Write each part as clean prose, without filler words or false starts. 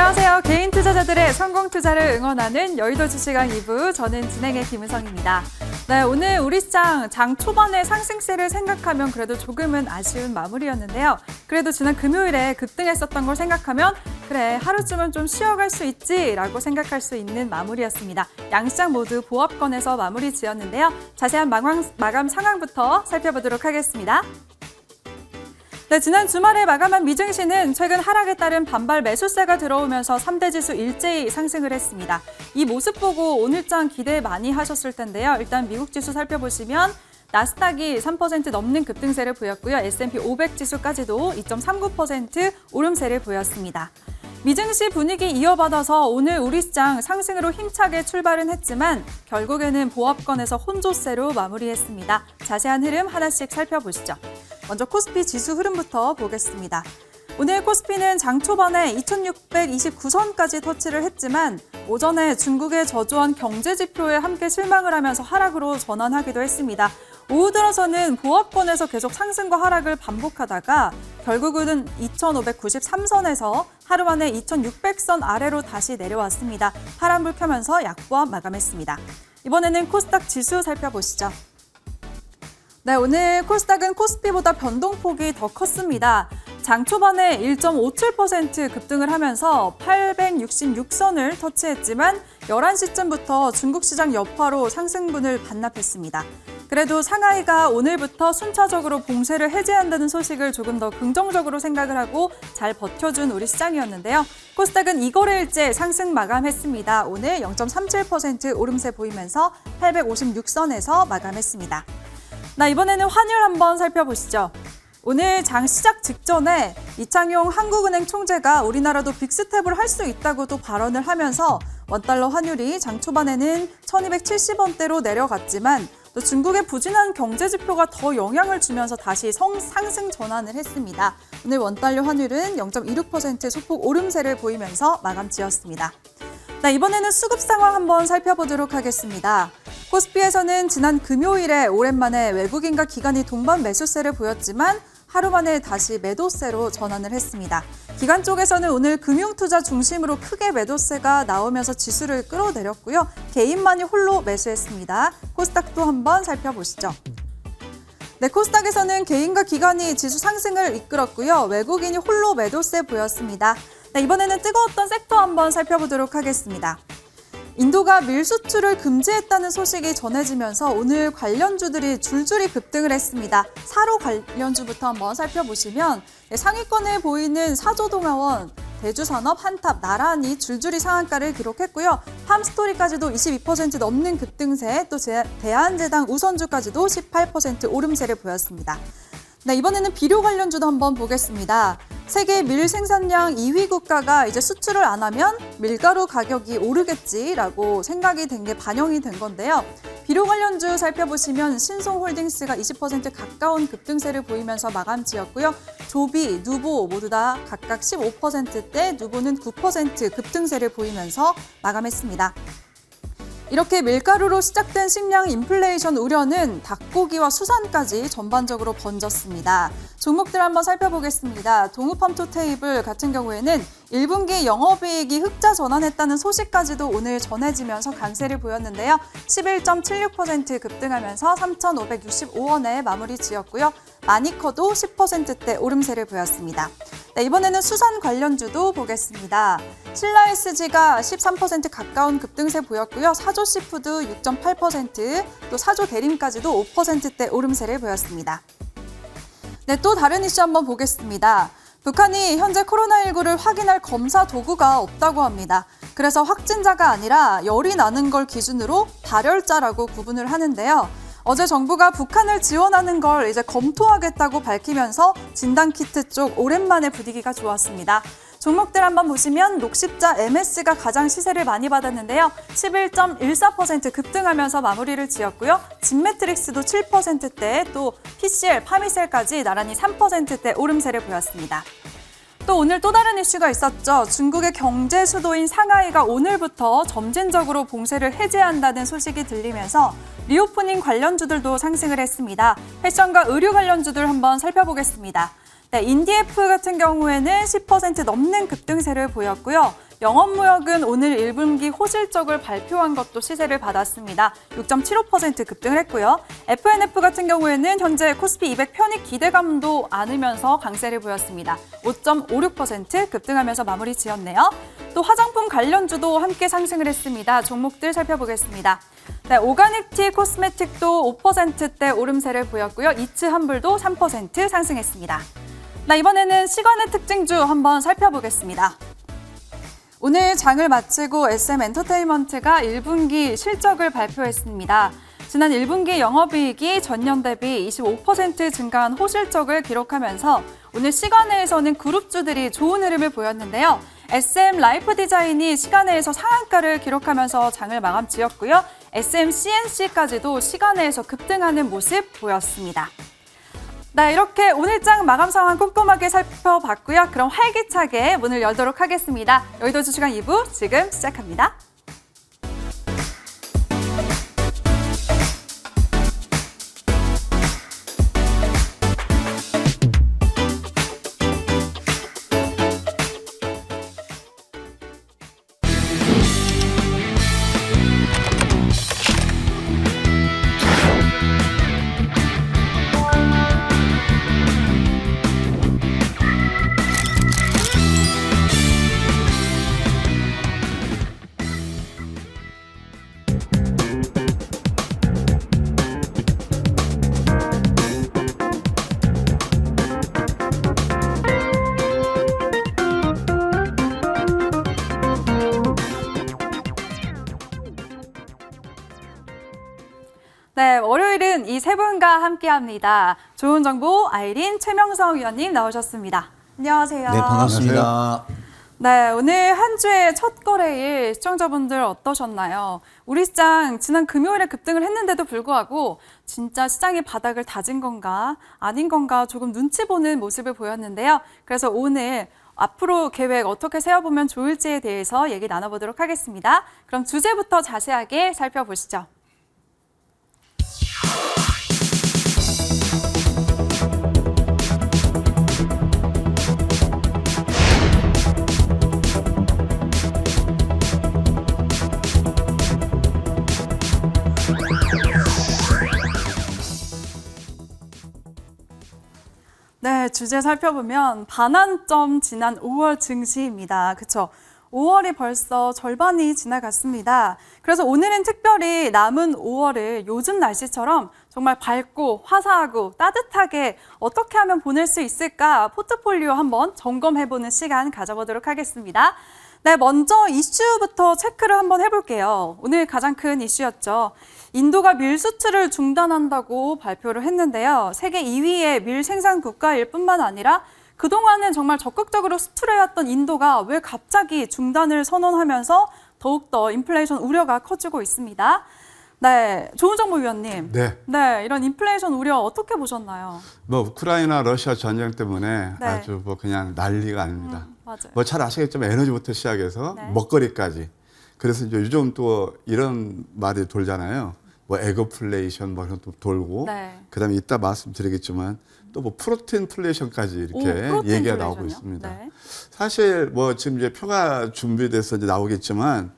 안녕하세요. 개인 투자자들의 성공 투자를 응원하는 여의도 주식왕 2부, 저는 진행의 김은성입니다. 네, 오늘 우리 시장 장 초반의 상승세를 생각하면 그래도 조금은 아쉬운 마무리였는데요. 그래도 지난 금요일에 급등했었던 걸 생각하면 그래, 하루쯤은 좀 쉬어갈 수 있지라고 생각할 수 있는 마무리였습니다. 양시장 모두 보합권에서 마무리 지었는데요. 자세한 마감 상황부터 살펴보도록 하겠습니다. 네, 지난 주말에 마감한 미증시는 최근 하락에 따른 반발 매수세가 들어오면서 3대 지수 일제히 상승을 했습니다. 이 모습 보고 오늘장 기대 많이 하셨을 텐데요. 일단 미국 지수 살펴보시면 나스닥이 3% 넘는 급등세를 보였고요. S&P 500 지수까지도 2.39% 오름세를 보였습니다. 미증시 분위기 이어받아서 오늘 우리 시장 상승으로 힘차게 출발은 했지만 결국에는 보합권에서 혼조세로 마무리했습니다. 자세한 흐름 하나씩 살펴보시죠. 먼저 코스피 지수 흐름부터 보겠습니다. 오늘 코스피는 장 초반에 2629선까지 터치를 했지만 오전에 중국의 저조한 경제 지표에 함께 실망을 하면서 하락으로 전환하기도 했습니다. 오후 들어서는 보합권에서 계속 상승과 하락을 반복하다가 결국은 2593선에서 하루 만에 2600선 아래로 다시 내려왔습니다. 파란불 켜면서 약보합 마감했습니다. 이번에는 코스닥 지수 살펴보시죠. 네, 오늘 코스닥은 코스피보다 변동폭이 더 컸습니다. 장 초반에 1.57% 급등을 하면서 866선을 터치했지만 11시쯤부터 중국 시장 여파로 상승분을 반납했습니다. 그래도 상하이가 오늘부터 순차적으로 봉쇄를 해제한다는 소식을 조금 더 긍정적으로 생각을 하고 잘 버텨준 우리 시장이었는데요. 코스닥은 2거래일째 상승 마감했습니다. 오늘 0.37% 오름세 보이면서 856선에서 마감했습니다. 이번에는 환율 한번 살펴보시죠. 오늘 장 시작 직전에 이창용 한국은행 총재가 우리나라도 빅스텝을 할 수 있다고 또 발언을 하면서 원달러 환율이 장 초반에는 1270원대로 내려갔지만 또 중국의 부진한 경제 지표가 더 영향을 주면서 다시 상승 전환을 했습니다. 오늘 원달러 환율은 0.26% 소폭 오름세를 보이면서 마감 지었습니다. 이번에는 수급 상황 한번 살펴보도록 하겠습니다. 코스피에서는 지난 금요일에 오랜만에 외국인과 기관이 동반 매수세를 보였지만 하루 만에 다시 매도세로 전환을 했습니다. 기관 쪽에서는 오늘 금융투자 중심으로 크게 매도세가 나오면서 지수를 끌어내렸고요. 개인만이 홀로 매수했습니다. 코스닥도 한번 살펴보시죠. 네, 코스닥에서는 개인과 기관이 지수 상승을 이끌었고요. 외국인이 홀로 매도세 보였습니다. 이번에는 뜨거웠던 섹터 한번 살펴보도록 하겠습니다. 인도가 밀 수출을 금지했다는 소식이 전해지면서 오늘 관련주들이 줄줄이 급등을 했습니다. 사로 관련주부터 한번 살펴보시면 상위권에 보이는 사조동아원, 대주산업, 한탑 나란히 줄줄이 상한가를 기록했고요. 팜스토리까지도 22% 넘는 급등세, 또 대한제당 우선주까지도 18% 오름세를 보였습니다. 이번에는 비료 관련주도 한번 보겠습니다. 세계 밀 생산량 2위 국가가 이제 수출을 안 하면 밀가루 가격이 오르겠지라고 생각이 된 게 반영이 된 건데요. 비료 관련주 살펴보시면 신송홀딩스가 20% 가까운 급등세를 보이면서 마감 지었고요. 조비, 누보 모두 다 각각 15%대, 누보는 9% 급등세를 보이면서 마감했습니다. 이렇게 밀가루로 시작된 식량 인플레이션 우려는 닭고기와 수산까지 전반적으로 번졌습니다. 종목들 한번 살펴보겠습니다. 동우팜토 테이블 같은 경우에는 1분기 영업이익이 흑자 전환했다는 소식까지도 오늘 전해지면서 강세를 보였는데요. 11.76% 급등하면서 3,565원에 마무리 지었고요. 마니커도 10%대 오름세를 보였습니다. 이번에는 수산 관련주도 보겠습니다. 신라SG가 13% 가까운 급등세 보였고요. 사조시푸드 6.8%, 또 사조대림까지도 5%대 오름세를 보였습니다. 또 다른 이슈 한번 보겠습니다. 북한이 현재 코로나19를 확인할 검사 도구가 없다고 합니다. 그래서 확진자가 아니라 열이 나는 걸 기준으로 발열자라고 구분을 하는데요. 어제 정부가 북한을 지원하는 걸 이제 검토하겠다고 밝히면서 진단키트 쪽 오랜만에 분위기가 좋았습니다. 종목들 한번 보시면 녹십자 MS가 가장 시세를 많이 받았는데요. 11.14% 급등하면서 마무리를 지었고요. 진매트릭스도 7%대, 또 PCL, 파미셀까지 나란히 3%대 오름세를 보였습니다. 또 오늘 또 다른 이슈가 있었죠. 중국의 경제 수도인 상하이가 오늘부터 점진적으로 봉쇄를 해제한다는 소식이 들리면서 리오프닝 관련주들도 상승을 했습니다. 패션과 의류 관련주들 한번 살펴보겠습니다. 인디에프 같은 경우에는 10% 넘는 급등세를 보였고요. 영업무역은 오늘 1분기 호실적을 발표한 것도 시세를 받았습니다. 6.75% 급등을 했고요. FNF 같은 경우에는 현재 코스피 200 편입 기대감도 안으면서 강세를 보였습니다. 5.56% 급등하면서 마무리 지었네요. 또 화장품 관련주도 함께 상승을 했습니다. 종목들 살펴보겠습니다. 네, 오가닉티 코스메틱도 5%대 오름세를 보였고요. 이츠 환불도 3% 상승했습니다. 네, 이번에는 시간의 특징주 한번 살펴보겠습니다. 오늘 장을 마치고 SM엔터테인먼트가 1분기 실적을 발표했습니다. 지난 1분기 영업이익이 전년 대비 25% 증가한 호실적을 기록하면서 오늘 시간외에서는 그룹주들이 좋은 흐름을 보였는데요. SM 라이프 디자인이 시간외에서 상한가를 기록하면서 장을 마감 지었고요. SM CNC까지도 시간외에서 급등하는 모습 보였습니다. 네, 이렇게 오늘장 마감 상황 꼼꼼하게 살펴봤고요. 그럼 활기차게 문을 열도록 하겠습니다. 여의도 주시간 2부 지금 시작합니다. 네, 월요일은 이 세 분과 함께합니다. 좋은 정보 아이린 최명성 위원님 나오셨습니다. 안녕하세요. 네, 반갑습니다. 네, 오늘 한 주의 첫 거래일 시청자분들 어떠셨나요? 우리 시장 지난 금요일에 급등을 했는데도 불구하고 진짜 시장이 바닥을 다진 건가 아닌 건가 조금 눈치 보는 모습을 보였는데요. 그래서 오늘 앞으로 계획 어떻게 세워보면 좋을지에 대해서 얘기 나눠보도록 하겠습니다. 그럼 주제부터 자세하게 살펴보시죠. 네, 주제 살펴보면 반환점 지난 5월 증시입니다. 그렇죠? 5월이 벌써 절반이 지나갔습니다. 그래서 오늘은 특별히 남은 5월을 요즘 날씨처럼 정말 밝고 화사하고 따뜻하게 어떻게 하면 보낼 수 있을까 포트폴리오 한번 점검해보는 시간 가져보도록 하겠습니다. 네, 먼저 이슈부터 체크를 한번 해볼게요. 오늘 가장 큰 이슈였죠. 인도가 밀 수출을 중단한다고 발표를 했는데요. 세계 2위의 밀 생산 국가일 뿐만 아니라 그동안은 정말 적극적으로 수출해왔던 인도가 왜 갑자기 중단을 선언하면서 더욱더 인플레이션 우려가 커지고 있습니다. 네, 좋은 정보 위원님. 네. 네, 이런 인플레이션 우려 어떻게 보셨나요? 뭐 우크라이나 러시아 전쟁 때문에 네. 아주 뭐 그냥 난리가 아닙니다. 맞아요. 뭐 잘 아시겠지만 에너지부터 시작해서 네. 먹거리까지. 그래서 이제 요즘 또 이런 말이 돌잖아요. 뭐 에그플레이션 뭐 이런 또 돌고. 네. 그다음에 이따 말씀드리겠지만 또 뭐 프로틴플레이션까지 이렇게 프로틴 얘기가 나오고 플레이션이요? 있습니다. 네. 사실 뭐 지금 이제 표가 준비돼서 이제 나오겠지만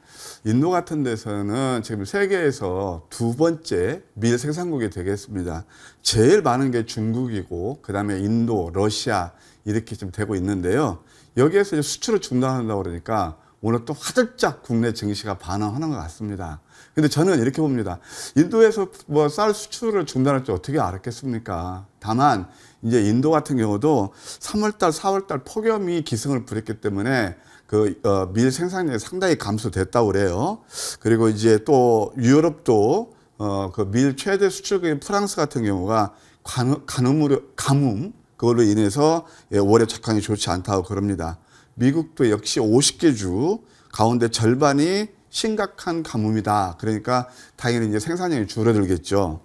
인도 같은 데서는 지금 세계에서 두 번째 밀 생산국이 되겠습니다. 제일 많은 게 중국이고 그다음에 인도, 러시아 이렇게 좀 되고 있는데요. 여기에서 이제 수출을 중단한다고 그러니까 오늘 또 화들짝 국내 증시가 반응하는 것 같습니다. 근데 저는 이렇게 봅니다. 인도에서 뭐 쌀 수출을 중단할 줄 어떻게 알았겠습니까? 다만 이제 인도 같은 경우도 3월달, 4월달 폭염이 기승을 부렸기 때문에 밀 생산량이 상당히 감소됐다고 그래요. 그리고 이제 또 유럽도 그 밀 최대 수출국인 프랑스 같은 경우가 가뭄 그걸로 인해서 올해 작황이 좋지 않다고 그럽니다. 미국도 역시 50개 주 가운데 절반이 심각한 가뭄이다. 그러니까 당연히 이제 생산량이 줄어들겠죠.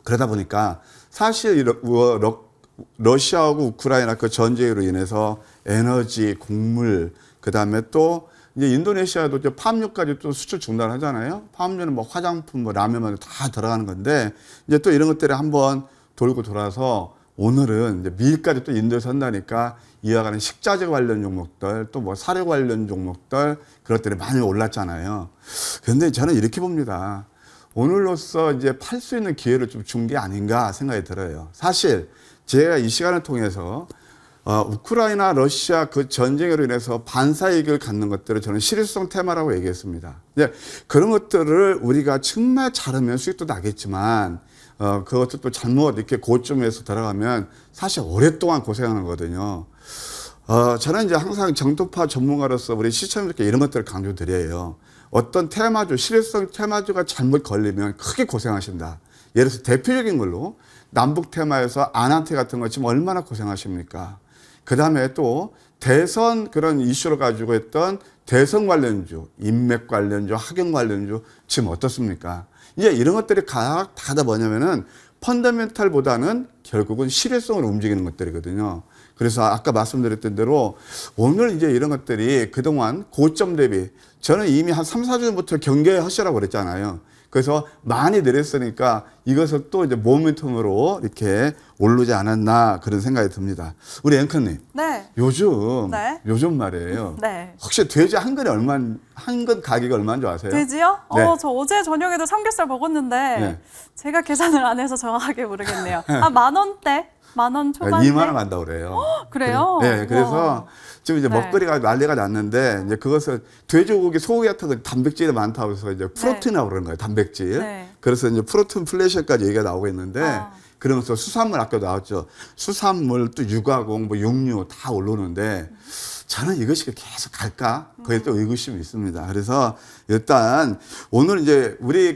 그러다 보니까 사실 러시아하고 우크라이나 그 전쟁으로 인해서 에너지, 곡물, 그 다음에 또 이제 인도네시아도 이제 팜유까지 또 수출 중단하잖아요. 팜유는 뭐 화장품, 뭐 라면만 다 들어가는 건데 이제 또 이런 것들이 한번 돌고 돌아서 오늘은 이제 밀까지 또 인도에서 한다니까 이와 같은 식자재 관련 종목들 또 뭐 사료 관련 종목들 그런 것들이 많이 올랐잖아요. 그런데 저는 이렇게 봅니다. 오늘로써 이제 팔 수 있는 기회를 좀 준 게 아닌가 생각이 들어요. 사실 제가 이 시간을 통해서 우크라이나 러시아 그 전쟁으로 인해서 반사이익을 갖는 것들을 저는 실효성 테마라고 얘기했습니다. 이제 그런 것들을 우리가 정말 잘하면 수익도 나겠지만 그것도 또 잘못 이렇게 고점에서 들어가면 사실 오랫동안 고생하는 거거든요. 저는 이제 항상 정도파 전문가로서 우리 시청자들께 이런 것들을 강조드려요. 어떤 테마주, 실효성 테마주가 잘못 걸리면 크게 고생하신다. 예를 들어서 대표적인 걸로 남북 테마에서 아난테 같은 거 지금 얼마나 고생하십니까? 그 다음에 또 대선 그런 이슈를 가지고 했던 대선 관련주, 인맥 관련주, 학연 관련주 지금 어떻습니까? 이제 이런 것들이 다 뭐냐면은 펀더멘탈보다는 결국은 실효성으로 움직이는 것들이거든요. 그래서 아까 말씀드렸던 대로 오늘 이제 이런 것들이 그동안 고점 대비 저는 이미 한 3, 4주 전부터 경계하시라고 그랬잖아요. 그래서 많이 내렸으니까 이것을 또 이제 모멘텀으로 이렇게 오르지 않았나 그런 생각이 듭니다. 우리 앵커님. 네. 요즘 말이에요. 네. 혹시 돼지 한 근 가격이 얼마인 줄 아세요? 돼지요? 네. 저 어제 저녁에도 삼겹살 먹었는데 네. 제가 계산을 안 해서 정확하게 모르겠네요. 한 10,000원대? 10,000원 초반대? 2만 원 한다고 그래요. 그래요? 네, 그래서 와. 지금 이제 네. 먹거리가 난리가 났는데 이제 그것을 돼지고기, 소고기 같은 거 단백질이 많다고 해서 이제 프로틴이라고 그러는 거예요. 단백질. 네. 그래서 이제 프로틴 플래시까지 얘기가 나오고 있는데 그러면서 수산물 아까 나왔죠. 수산물 또 육아공, 뭐 육류 다 오르는데 저는 이것이 계속 갈까? 그게 또 의구심이 있습니다. 그래서 일단 오늘 이제 우리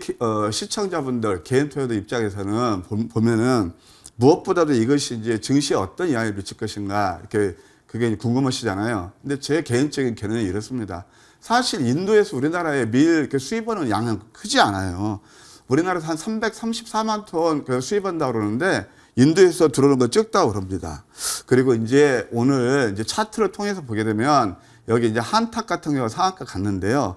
시청자분들 개인 투자자 입장에서는 보면은 무엇보다도 이것이 이제 증시에 어떤 영향을 미칠 것인가 이렇게 그게 궁금하시잖아요. 근데 제 개인적인 견해는 이렇습니다. 사실 인도에서 우리나라에 밀 이렇게 수입하는 양은 크지 않아요. 우리나라에서 한 334만 톤 수입한다고 그러는데 인도에서 들어오는 건 적다고 그럽니다. 그리고 이제 오늘 이제 차트를 통해서 보게 되면 여기 이제 한탁 같은 경우가 상한가 갔는데요.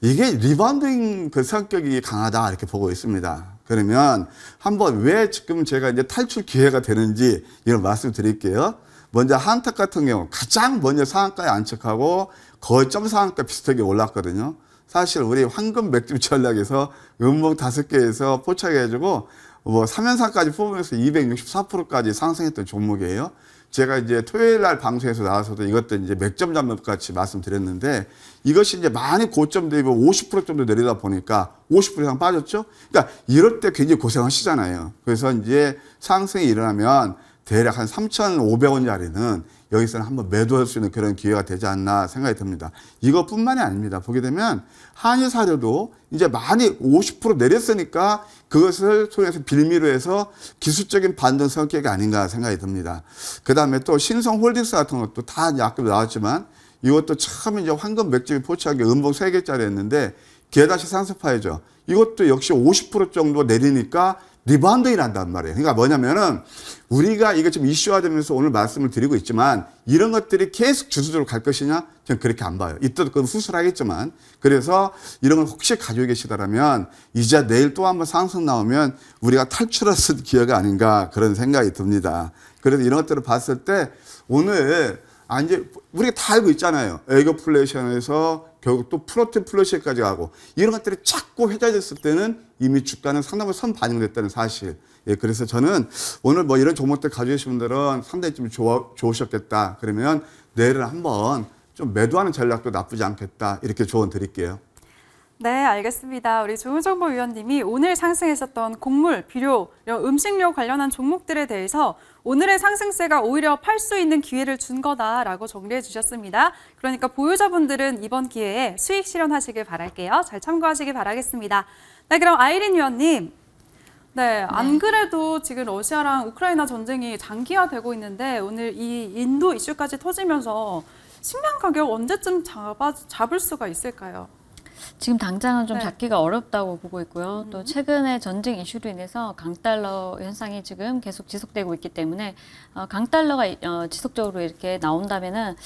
이게 리바운딩 그 성격이 강하다 이렇게 보고 있습니다. 그러면 한번 왜 지금 제가 이제 탈출 기회가 되는지 이런 말씀 드릴게요. 먼저 한탁 같은 경우 가장 먼저 상한가에 안착하고 거의 점 상한가 비슷하게 올랐거든요. 사실 우리 황금 맥주 전략에서 음봉 5개에서 포착해가지고 뭐 3연상까지 뽑으면서 264%까지 상승했던 종목이에요. 제가 이제 토요일 날 방송에서 나와서도 이것도 이제 맥점 잡는 것 같이 말씀드렸는데 이것이 이제 많이 고점 대비 50% 정도 내리다 보니까 50% 이상 빠졌죠. 그러니까 이럴 때 굉장히 고생하시잖아요. 그래서 이제 상승이 일어나면 대략 한 3,500원짜리는 여기서는 한번 매도할 수 있는 그런 기회가 되지 않나 생각이 듭니다. 이것뿐만이 아닙니다. 보게 되면 한일 사료도 이제 많이 50% 내렸으니까 그것을 통해서 빌미로 해서 기술적인 반등 성격이 아닌가 생각이 듭니다. 그 다음에 또 신성홀딩스 같은 것도 다 아까 나왔지만 이것도 참 이제 황금 맥주 포착이 음봉 3개짜리였는데 개다시 상승파이죠. 이것도 역시 50% 정도 내리니까 리바운딩이 난단 말이에요. 그러니까 뭐냐면은 우리가 이게 좀 이슈화되면서 오늘 말씀을 드리고 있지만 이런 것들이 계속 주수적으로 갈 것이냐? 저는 그렇게 안 봐요. 이때도 그건 수술하겠지만 그래서 이런 걸 혹시 가지고 계시다라면 이제 내일 또 한번 상승 나오면 우리가 탈출할 수 있는 기회가 아닌가 그런 생각이 듭니다. 그래서 이런 것들을 봤을 때 오늘 이제 우리가 다 알고 있잖아요. 에거플레이션에서 결국 또 프로틴 플래시까지 가고 이런 것들이 자꾸 회자됐을 때는 이미 주가는 상당히 선 반영됐다는 사실. 예, 그래서 저는 오늘 뭐 이런 종목들 가지고 계신 분들은 상당히 좀 좋으셨겠다. 그러면 내일은 한번 좀 매도하는 전략도 나쁘지 않겠다. 이렇게 조언 드릴게요. 네, 알겠습니다. 우리 조은정보위원님이 오늘 상승했었던 곡물, 비료, 이런 음식료 관련한 종목들에 대해서 오늘의 상승세가 오히려 팔 수 있는 기회를 준 거다라고 정리해 주셨습니다. 그러니까 보유자분들은 이번 기회에 수익 실현하시길 바랄게요. 잘 참고하시길 바라겠습니다. 네, 그럼 아이린 위원님. 네, 안 그래도 지금 러시아랑 우크라이나 전쟁이 장기화되고 있는데 오늘 이 인도 이슈까지 터지면서 식량 가격 언제쯤 잡을 수가 있을까요? 지금 당장은 좀 네. 잡기가 어렵다고 보고 있고요. 또 최근에 전쟁 이슈로 인해서 강달러 현상이 지금 계속 지속되고 있기 때문에 강달러가 지속적으로 이렇게 나온다면은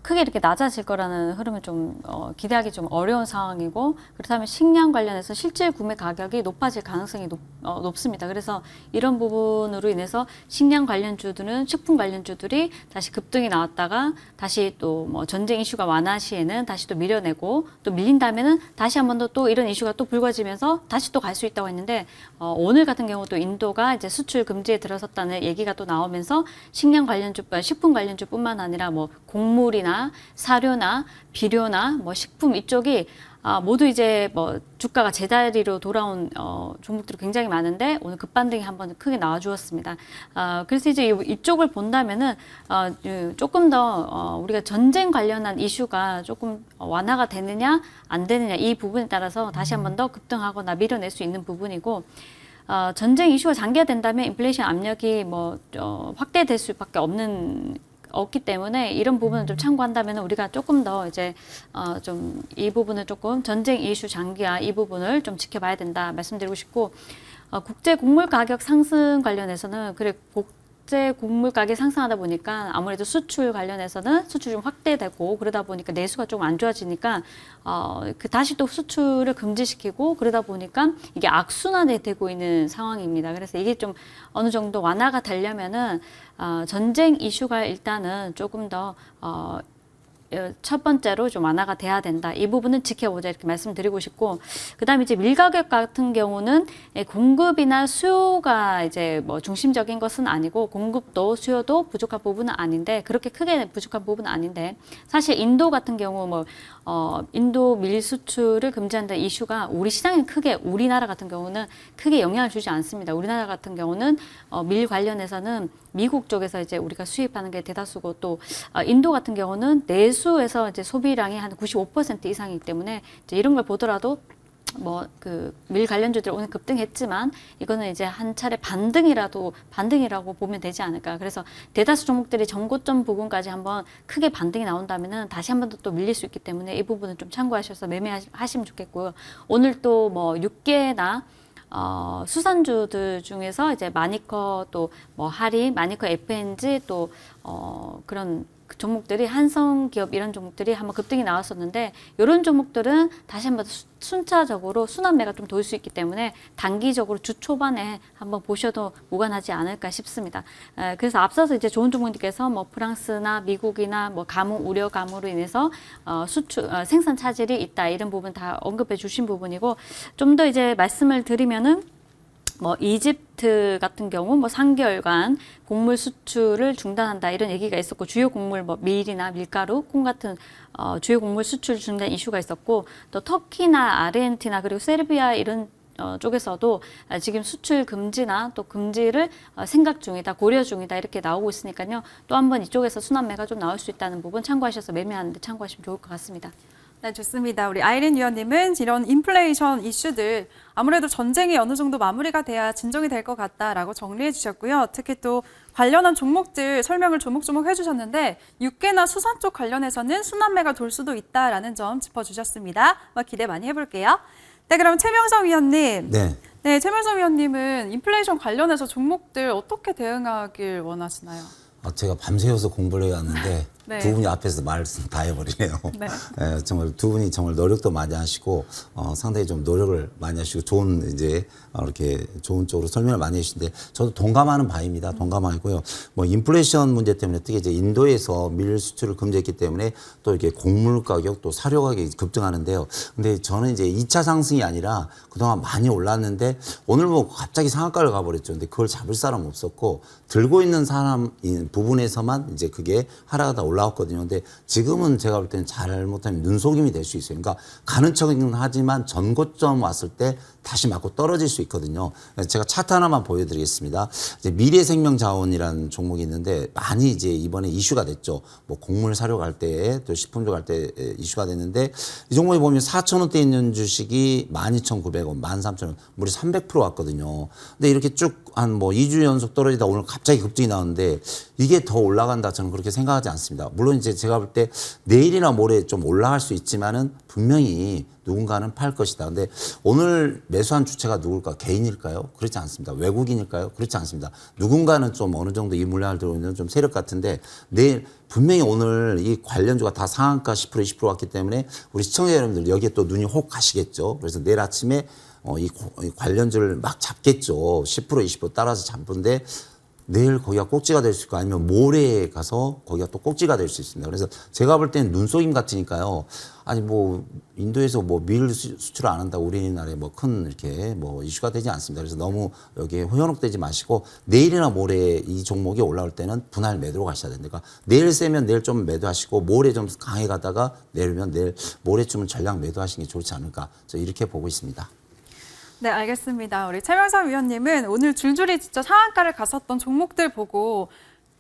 크게 이렇게 낮아질 거라는 흐름을 좀 기대하기 좀 어려운 상황이고, 그렇다면 식량 관련해서 실질 구매 가격이 높아질 가능성이 높습니다. 그래서 이런 부분으로 인해서 식량 관련주들은 식품 관련주들이 다시 급등이 나왔다가 다시 또 뭐 전쟁 이슈가 완화 시에는 다시 또 밀려내고, 또 밀린다면은 다시 한 번 더 또 이런 이슈가 또 불거지면서 다시 또 갈 수 있다고 했는데, 오늘 같은 경우 또 인도가 이제 수출 금지에 들어섰다는 얘기가 또 나오면서 식량 관련주, 식품 관련주뿐만 아니라 뭐 곡물이나 사료나 비료나 뭐 식품 이쪽이 모두 이제 뭐 주가가 제자리로 돌아온 종목들이 굉장히 많은데 오늘 급반등이 한번 크게 나와주었습니다. 그래서 이제 이쪽을 본다면은 조금 더 우리가 전쟁 관련한 이슈가 조금 완화가 되느냐 안 되느냐 이 부분에 따라서 다시 한번 더 급등하거나 밀어낼 수 있는 부분이고, 전쟁 이슈가 장기화된다면 인플레이션 압력이 뭐 확대될 수밖에 없기 때문에 이런 부분을 좀 참고한다면 우리가 조금 더 이제 좀 이 부분을 조금 전쟁 이슈 장기화 이 부분을 좀 지켜봐야 된다 말씀드리고 싶고, 국제 곡물 가격 상승 관련해서는 국제 곡물 가격이 상승하다 보니까 아무래도 수출 관련해서는 수출이 좀 확대되고, 그러다 보니까 내수가 좀 안 좋아지니까 다시 또 수출을 금지시키고, 그러다 보니까 이게 악순환이 되고 있는 상황입니다. 그래서 이게 좀 어느 정도 완화가 되려면은 전쟁 이슈가 일단은 조금 더 첫 번째로 좀 완화가 돼야 된다. 이 부분은 지켜보자 이렇게 말씀드리고 싶고, 그다음에 이제 밀 가격 같은 경우는 공급이나 수요가 이제 뭐 중심적인 것은 아니고, 공급도 수요도 부족한 부분은 아닌데, 그렇게 크게 부족한 부분은 아닌데, 사실 인도 같은 경우 뭐 인도 밀 수출을 금지한다 이슈가 우리 시장에 크게, 우리나라 같은 경우는 크게 영향을 주지 않습니다. 우리나라 같은 경우는 밀 관련해서는 미국 쪽에서 이제 우리가 수입하는 게 대다수고, 또 인도 같은 경우는 내수에서 이제 소비량이 한 95% 이상이기 때문에 이제 이런 걸 보더라도 뭐 그 밀 관련주들 오늘 급등했지만 이거는 이제 한 차례 반등이라고 보면 되지 않을까. 그래서 대다수 종목들이 전고점 부분까지 한번 크게 반등이 나온다면은 다시 한 번 더 또 밀릴 수 있기 때문에 이 부분은 좀 참고하셔서 매매하시면 좋겠고요. 오늘 또 뭐 육계나 수산주들 중에서 이제 마니커 또 뭐 하리, 마니커 FNG 또 그런 종목들이 한성기업 이런 종목들이 한번 급등이 나왔었는데, 이런 종목들은 다시 한번 순차적으로 순환매가 좀 돌 수 있기 때문에 단기적으로 주 초반에 한번 보셔도 무관하지 않을까 싶습니다. 그래서 앞서서 이제 좋은 종목님께서 뭐 프랑스나 미국이나 뭐 우려 감으로 인해서 생산 차질이 있다 이런 부분 다 언급해 주신 부분이고, 좀 더 이제 말씀을 드리면은 뭐 이집트 같은 경우 뭐 3개월간 곡물 수출을 중단한다 이런 얘기가 있었고, 주요 곡물 뭐 밀이나 밀가루, 콩 같은 주요 곡물 수출 중단 이슈가 있었고, 또 터키나 아르헨티나 그리고 세르비아 이런 쪽에서도 지금 수출 금지나 또 금지를 생각 중이다, 고려 중이다 이렇게 나오고 있으니까요. 또 한번 이쪽에서 순환매가 좀 나올 수 있다는 부분 참고하셔서 매매하는데 참고하시면 좋을 것 같습니다. 네, 좋습니다. 우리 아이린 위원님은 이런 인플레이션 이슈들 아무래도 전쟁이 어느 정도 마무리가 돼야 진정이 될 것 같다라고 정리해 주셨고요. 특히 또 관련한 종목들 설명을 조목조목 해주셨는데, 육계나 수산 쪽 관련해서는 순환매가 돌 수도 있다라는 점 짚어주셨습니다. 기대 많이 해볼게요. 네, 그럼 최명성 위원님. 네, 최명성 위원님은 인플레이션 관련해서 종목들 어떻게 대응하길 원하시나요? 제가 밤새워서 공부를 해왔는데 네. 두 분이 앞에서 말씀 다 해버리네요. 네. 정말 두 분이 정말 노력도 많이 하시고 상당히 좀 노력을 많이 하시고 좋은 이제 이렇게 좋은 쪽으로 설명을 많이 해주시는데, 저도 동감하는 바입니다. 동감하고요. 뭐 인플레이션 문제 때문에 특히 이제 인도에서 밀 수출을 금지했기 때문에 또 이렇게 곡물 가격 또 사료 가격이 급등하는데요. 근데 저는 이제 2차 상승이 아니라 그동안 많이 올랐는데 오늘 뭐 갑자기 상한가를 가버렸죠. 근데 그걸 잡을 사람 없었고, 들고 있는 사람 부분에서만 이제 그게 하락하다 올라왔거든요. 근데 지금은 제가 볼 때는 잘못하면 눈속임이 될 수 있어요. 그러니까 가는 척은 하지만 전고점 왔을 때 다시 맞고 떨어질 수 있거든요. 제가 차트 하나만 보여드리겠습니다. 이제 미래생명자원이라는 종목이 있는데 많이 이제 이번에 이슈가 됐죠. 뭐 곡물 사료 갈 때 또 식품조 갈 때 이슈가 됐는데, 이 종목에 보면 4,000원대 있는 주식이 12,900원, 13,000원, 무려 300% 왔거든요. 근데 이렇게 쭉 한 뭐 2주 연속 떨어지다 오늘 갑자기 급등이 나오는데, 이게 더 올라간다 저는 그렇게 생각하지 않습니다. 물론 이제 제가 볼 때 내일이나 모레 좀 올라갈 수 있지만은 분명히 누군가는 팔 것이다. 근데 오늘 매수한 주체가 누굴까? 개인일까요? 그렇지 않습니다. 외국인일까요? 그렇지 않습니다. 누군가는 좀 어느 정도 이 물량을 들고 있는 좀 세력 같은데 내일 분명히 오늘 이 관련주가 다 상한가 10% 20% 왔기 때문에 우리 시청자 여러분들 여기에 또 눈이 혹 가시겠죠. 그래서 내일 아침에 이 관련주를 막 잡겠죠. 10% 20% 따라서 잡는데 내일 거기가 꼭지가 될 수 있고 아니면 모레에 가서 거기가 또 꼭지가 될 수 있습니다. 그래서 제가 볼 때는 눈속임 같으니까요. 아니 뭐 인도에서 뭐 밀 수출을 안 한다고 우리나라에 뭐 큰 이렇게 뭐 이슈가 되지 않습니다. 그래서 너무 여기에 현혹되지 마시고 내일이나 모레 이 종목이 올라올 때는 분할 매도로 가셔야 됩니다. 그러니까 내일 세면 내일 좀 매도하시고 모레 좀 강해 가다가 내리면 내일 모레쯤은 전량 매도하시는 게 좋지 않을까. 저 이렇게 보고 있습니다. 네, 알겠습니다. 우리 최명선 위원님은 오늘 줄줄이 진짜 상한가를 갔었던 종목들 보고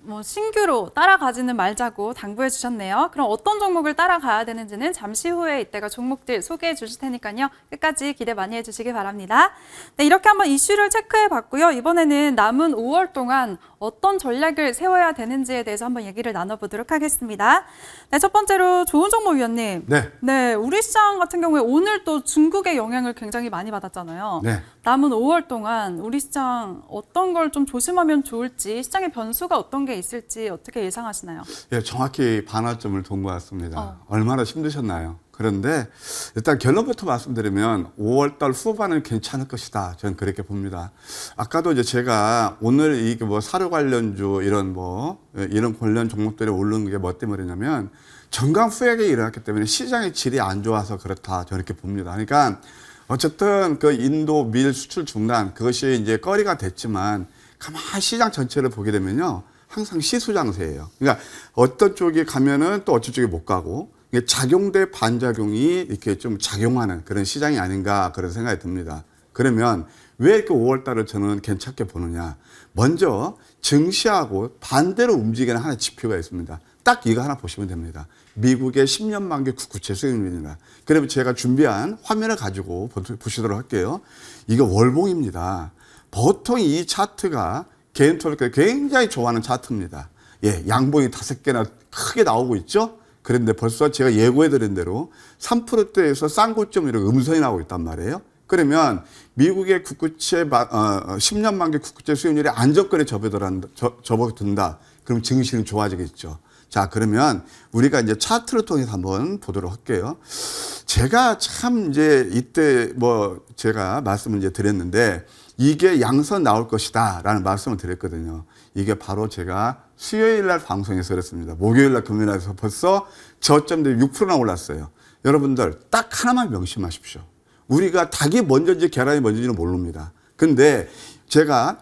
뭐 신규로 따라가지는 말자고 당부해 주셨네요. 그럼 어떤 종목을 따라가야 되는지는 잠시 후에 이때가 종목들 소개해 주실 테니까요. 끝까지 기대 많이 해주시기 바랍니다. 네, 이렇게 한번 이슈를 체크해 봤고요. 이번에는 남은 5월 동안 어떤 전략을 세워야 되는지에 대해서 한번 얘기를 나눠보도록 하겠습니다. 네, 첫 번째로 조은정모 위원님. 네. 우리 시장 같은 경우에 오늘 또 중국의 영향을 굉장히 많이 받았잖아요. 네. 남은 5월 동안 우리 시장 어떤 걸 좀 조심하면 좋을지, 시장의 변수가 어떤 게 있을지 어떻게 예상하시나요? 예, 정확히 반환점을 돈 것 같습니다. 얼마나 힘드셨나요? 그런데 일단 결론부터 말씀드리면 5월달 후반은 괜찮을 것이다. 저는 그렇게 봅니다. 아까도 이제 제가 오늘 이게 뭐 사료 관련주 이런 관련 종목들이 오르는 게 뭐 때문이냐면 정강 후액이 일어났기 때문에 시장의 질이 안 좋아서 그렇다. 저는 이렇게 봅니다. 그러니까 어쨌든 그 인도 밀 수출 중단 그것이 이제 거리가 됐지만 가만히 시장 전체를 보게 되면요. 항상 시수장세예요. 그러니까 어떤 쪽이 가면은 또 어떤 쪽이 못 가고 이게 작용 대 반작용이 이렇게 좀 작용하는 그런 시장이 아닌가 그런 생각이 듭니다. 그러면 왜 이렇게 5월 달을 저는 괜찮게 보느냐. 먼저 증시하고 반대로 움직이는 하나의 지표가 있습니다. 딱 이거 하나 보시면 됩니다. 미국의 10년 만기 국채 수익률입니다. 그러면 제가 준비한 화면을 가지고 보시도록 할게요. 이거 월봉입니다. 보통 이 차트가 개인투자를 굉장히 좋아하는 차트입니다. 예, 양봉이 5개나 크게 나오고 있죠? 그런데 벌써 제가 예고해드린 대로 3%대에서 쌍고점으로 음선이 나오고 있단 말이에요. 그러면 미국의 국채 10년 만기 국채 수익률이 안정권에 접어든다. 그럼 증시는 좋아지겠죠. 자, 그러면 우리가 이제 차트를 통해서 한번 보도록 할게요. 제가 참 이제 이때 제가 말씀을 이제 드렸는데 이게 양선 나올 것이다 라는 말씀을 드렸거든요. 이게 바로 제가 수요일 날 방송에서 그랬습니다. 목요일 날 금요일 날에서 벌써 저점들이 6%나 올랐어요. 여러분들 딱 하나만 명심하십시오. 우리가 닭이 먼저인지 계란이 먼저인지는 모릅니다. 근데 제가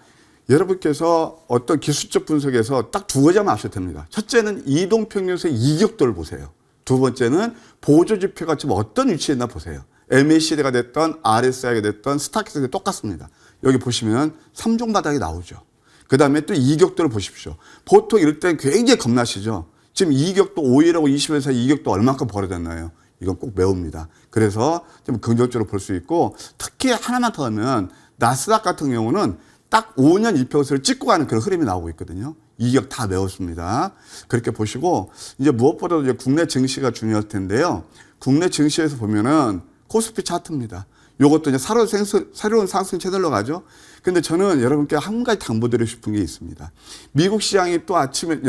여러분께서 어떤 기술적 분석에서 딱 두 가지만 아셔도 됩니다. 첫째는 이동평균선의 이격도를 보세요. 두 번째는 보조지표가 지금 어떤 위치에 있나 보세요. MACD가 됐던 RSI가 됐던 스타키스가 똑같습니다. 여기 보시면 3종 바닥이 나오죠. 그 다음에 또 이격도를 보십시오. 보통 이럴 땐 굉장히 겁나시죠. 지금 이격도 5일하고 20일 사이 이격도 얼마큼 벌어졌나요? 이건 꼭 외웁니다. 그래서 좀 긍정적으로 볼 수 있고 특히 하나만 더 하면 나스닥 같은 경우는 딱 5년 이평선을 찍고 가는 그런 흐름이 나오고 있거든요. 이격 다 메웠습니다. 그렇게 보시고 이제 무엇보다도 이제 국내 증시가 중요할 텐데요. 국내 증시에서 보면은 코스피 차트입니다. 요것도 이제 새로운 상승 채널로 가죠. 근데 저는 여러분께 한 가지 당부드리고 싶은 게 있습니다. 미국 시장이 또 아침에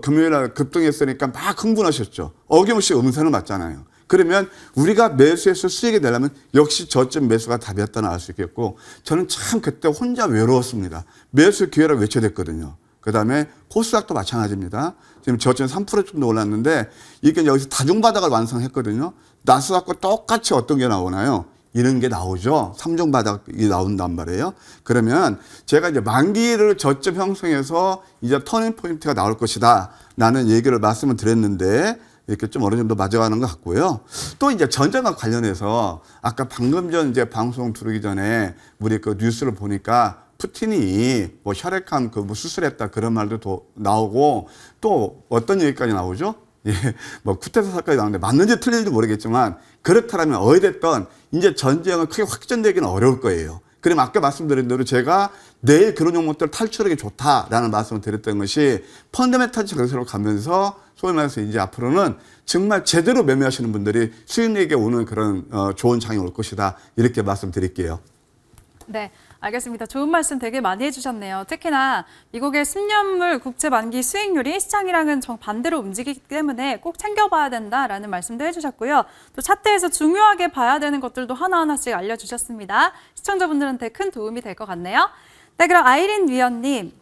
금요일 날 급등했으니까 막 흥분하셨죠. 어김없이 음선을 맞잖아요. 그러면 우리가 매수해서 수익이 내려면 역시 저점 매수가 답이었다는 알 수 있겠고 저는 참 그때 혼자 외로웠습니다. 매수 기회를 외쳐댔거든요. 그 다음에 코스닥도 마찬가지입니다. 지금 저점 3% 정도 올랐는데 이게 여기서 다중바닥을 완성했거든요. 나스닥과 똑같이 어떤 게 나오나요? 이런 게 나오죠. 3종 바닥이 나온단 말이에요. 그러면 제가 이제 만기를 저점 형성해서 이제 터닝 포인트가 나올 것이다. 라는 얘기를 말씀을 드렸는데 이렇게 좀 어느 정도 맞아가는 것 같고요. 또 이제 전쟁과 관련해서 아까 방금 전 이제 방송 들어오기 전에 우리 그 뉴스를 보니까 푸틴이 뭐 혈액암 뭐 수술했다 그런 말도 또 나오고 또 어떤 얘기까지 나오죠? 예, 뭐 쿠데타 사건이 나오는데 맞는지 틀린지 모르겠지만 그렇다면 어찌됐든 이제 전쟁은 크게 확전되기는 어려울 거예요. 그럼 아까 말씀드린 대로 제가 내일 그런 종목들 탈출하기 좋다라는 말씀을 드렸던 것이 펀더멘탈 강세로 가면서 소위 말해서 이제 앞으로는 정말 제대로 매매하시는 분들이 수익률에 오는 그런 좋은 장이 올 것이다. 이렇게 말씀드릴게요. 네, 알겠습니다. 좋은 말씀 되게 많이 해주셨네요. 특히나 미국의 10년물 국채 만기 수익률이 시장이랑은 정반대로 움직이기 때문에 꼭 챙겨봐야 된다라는 말씀도 해주셨고요. 또 차트에서 중요하게 봐야 되는 것들도 하나하나씩 알려주셨습니다. 시청자분들한테 큰 도움이 될 것 같네요. 네, 그럼 아이린 위원님.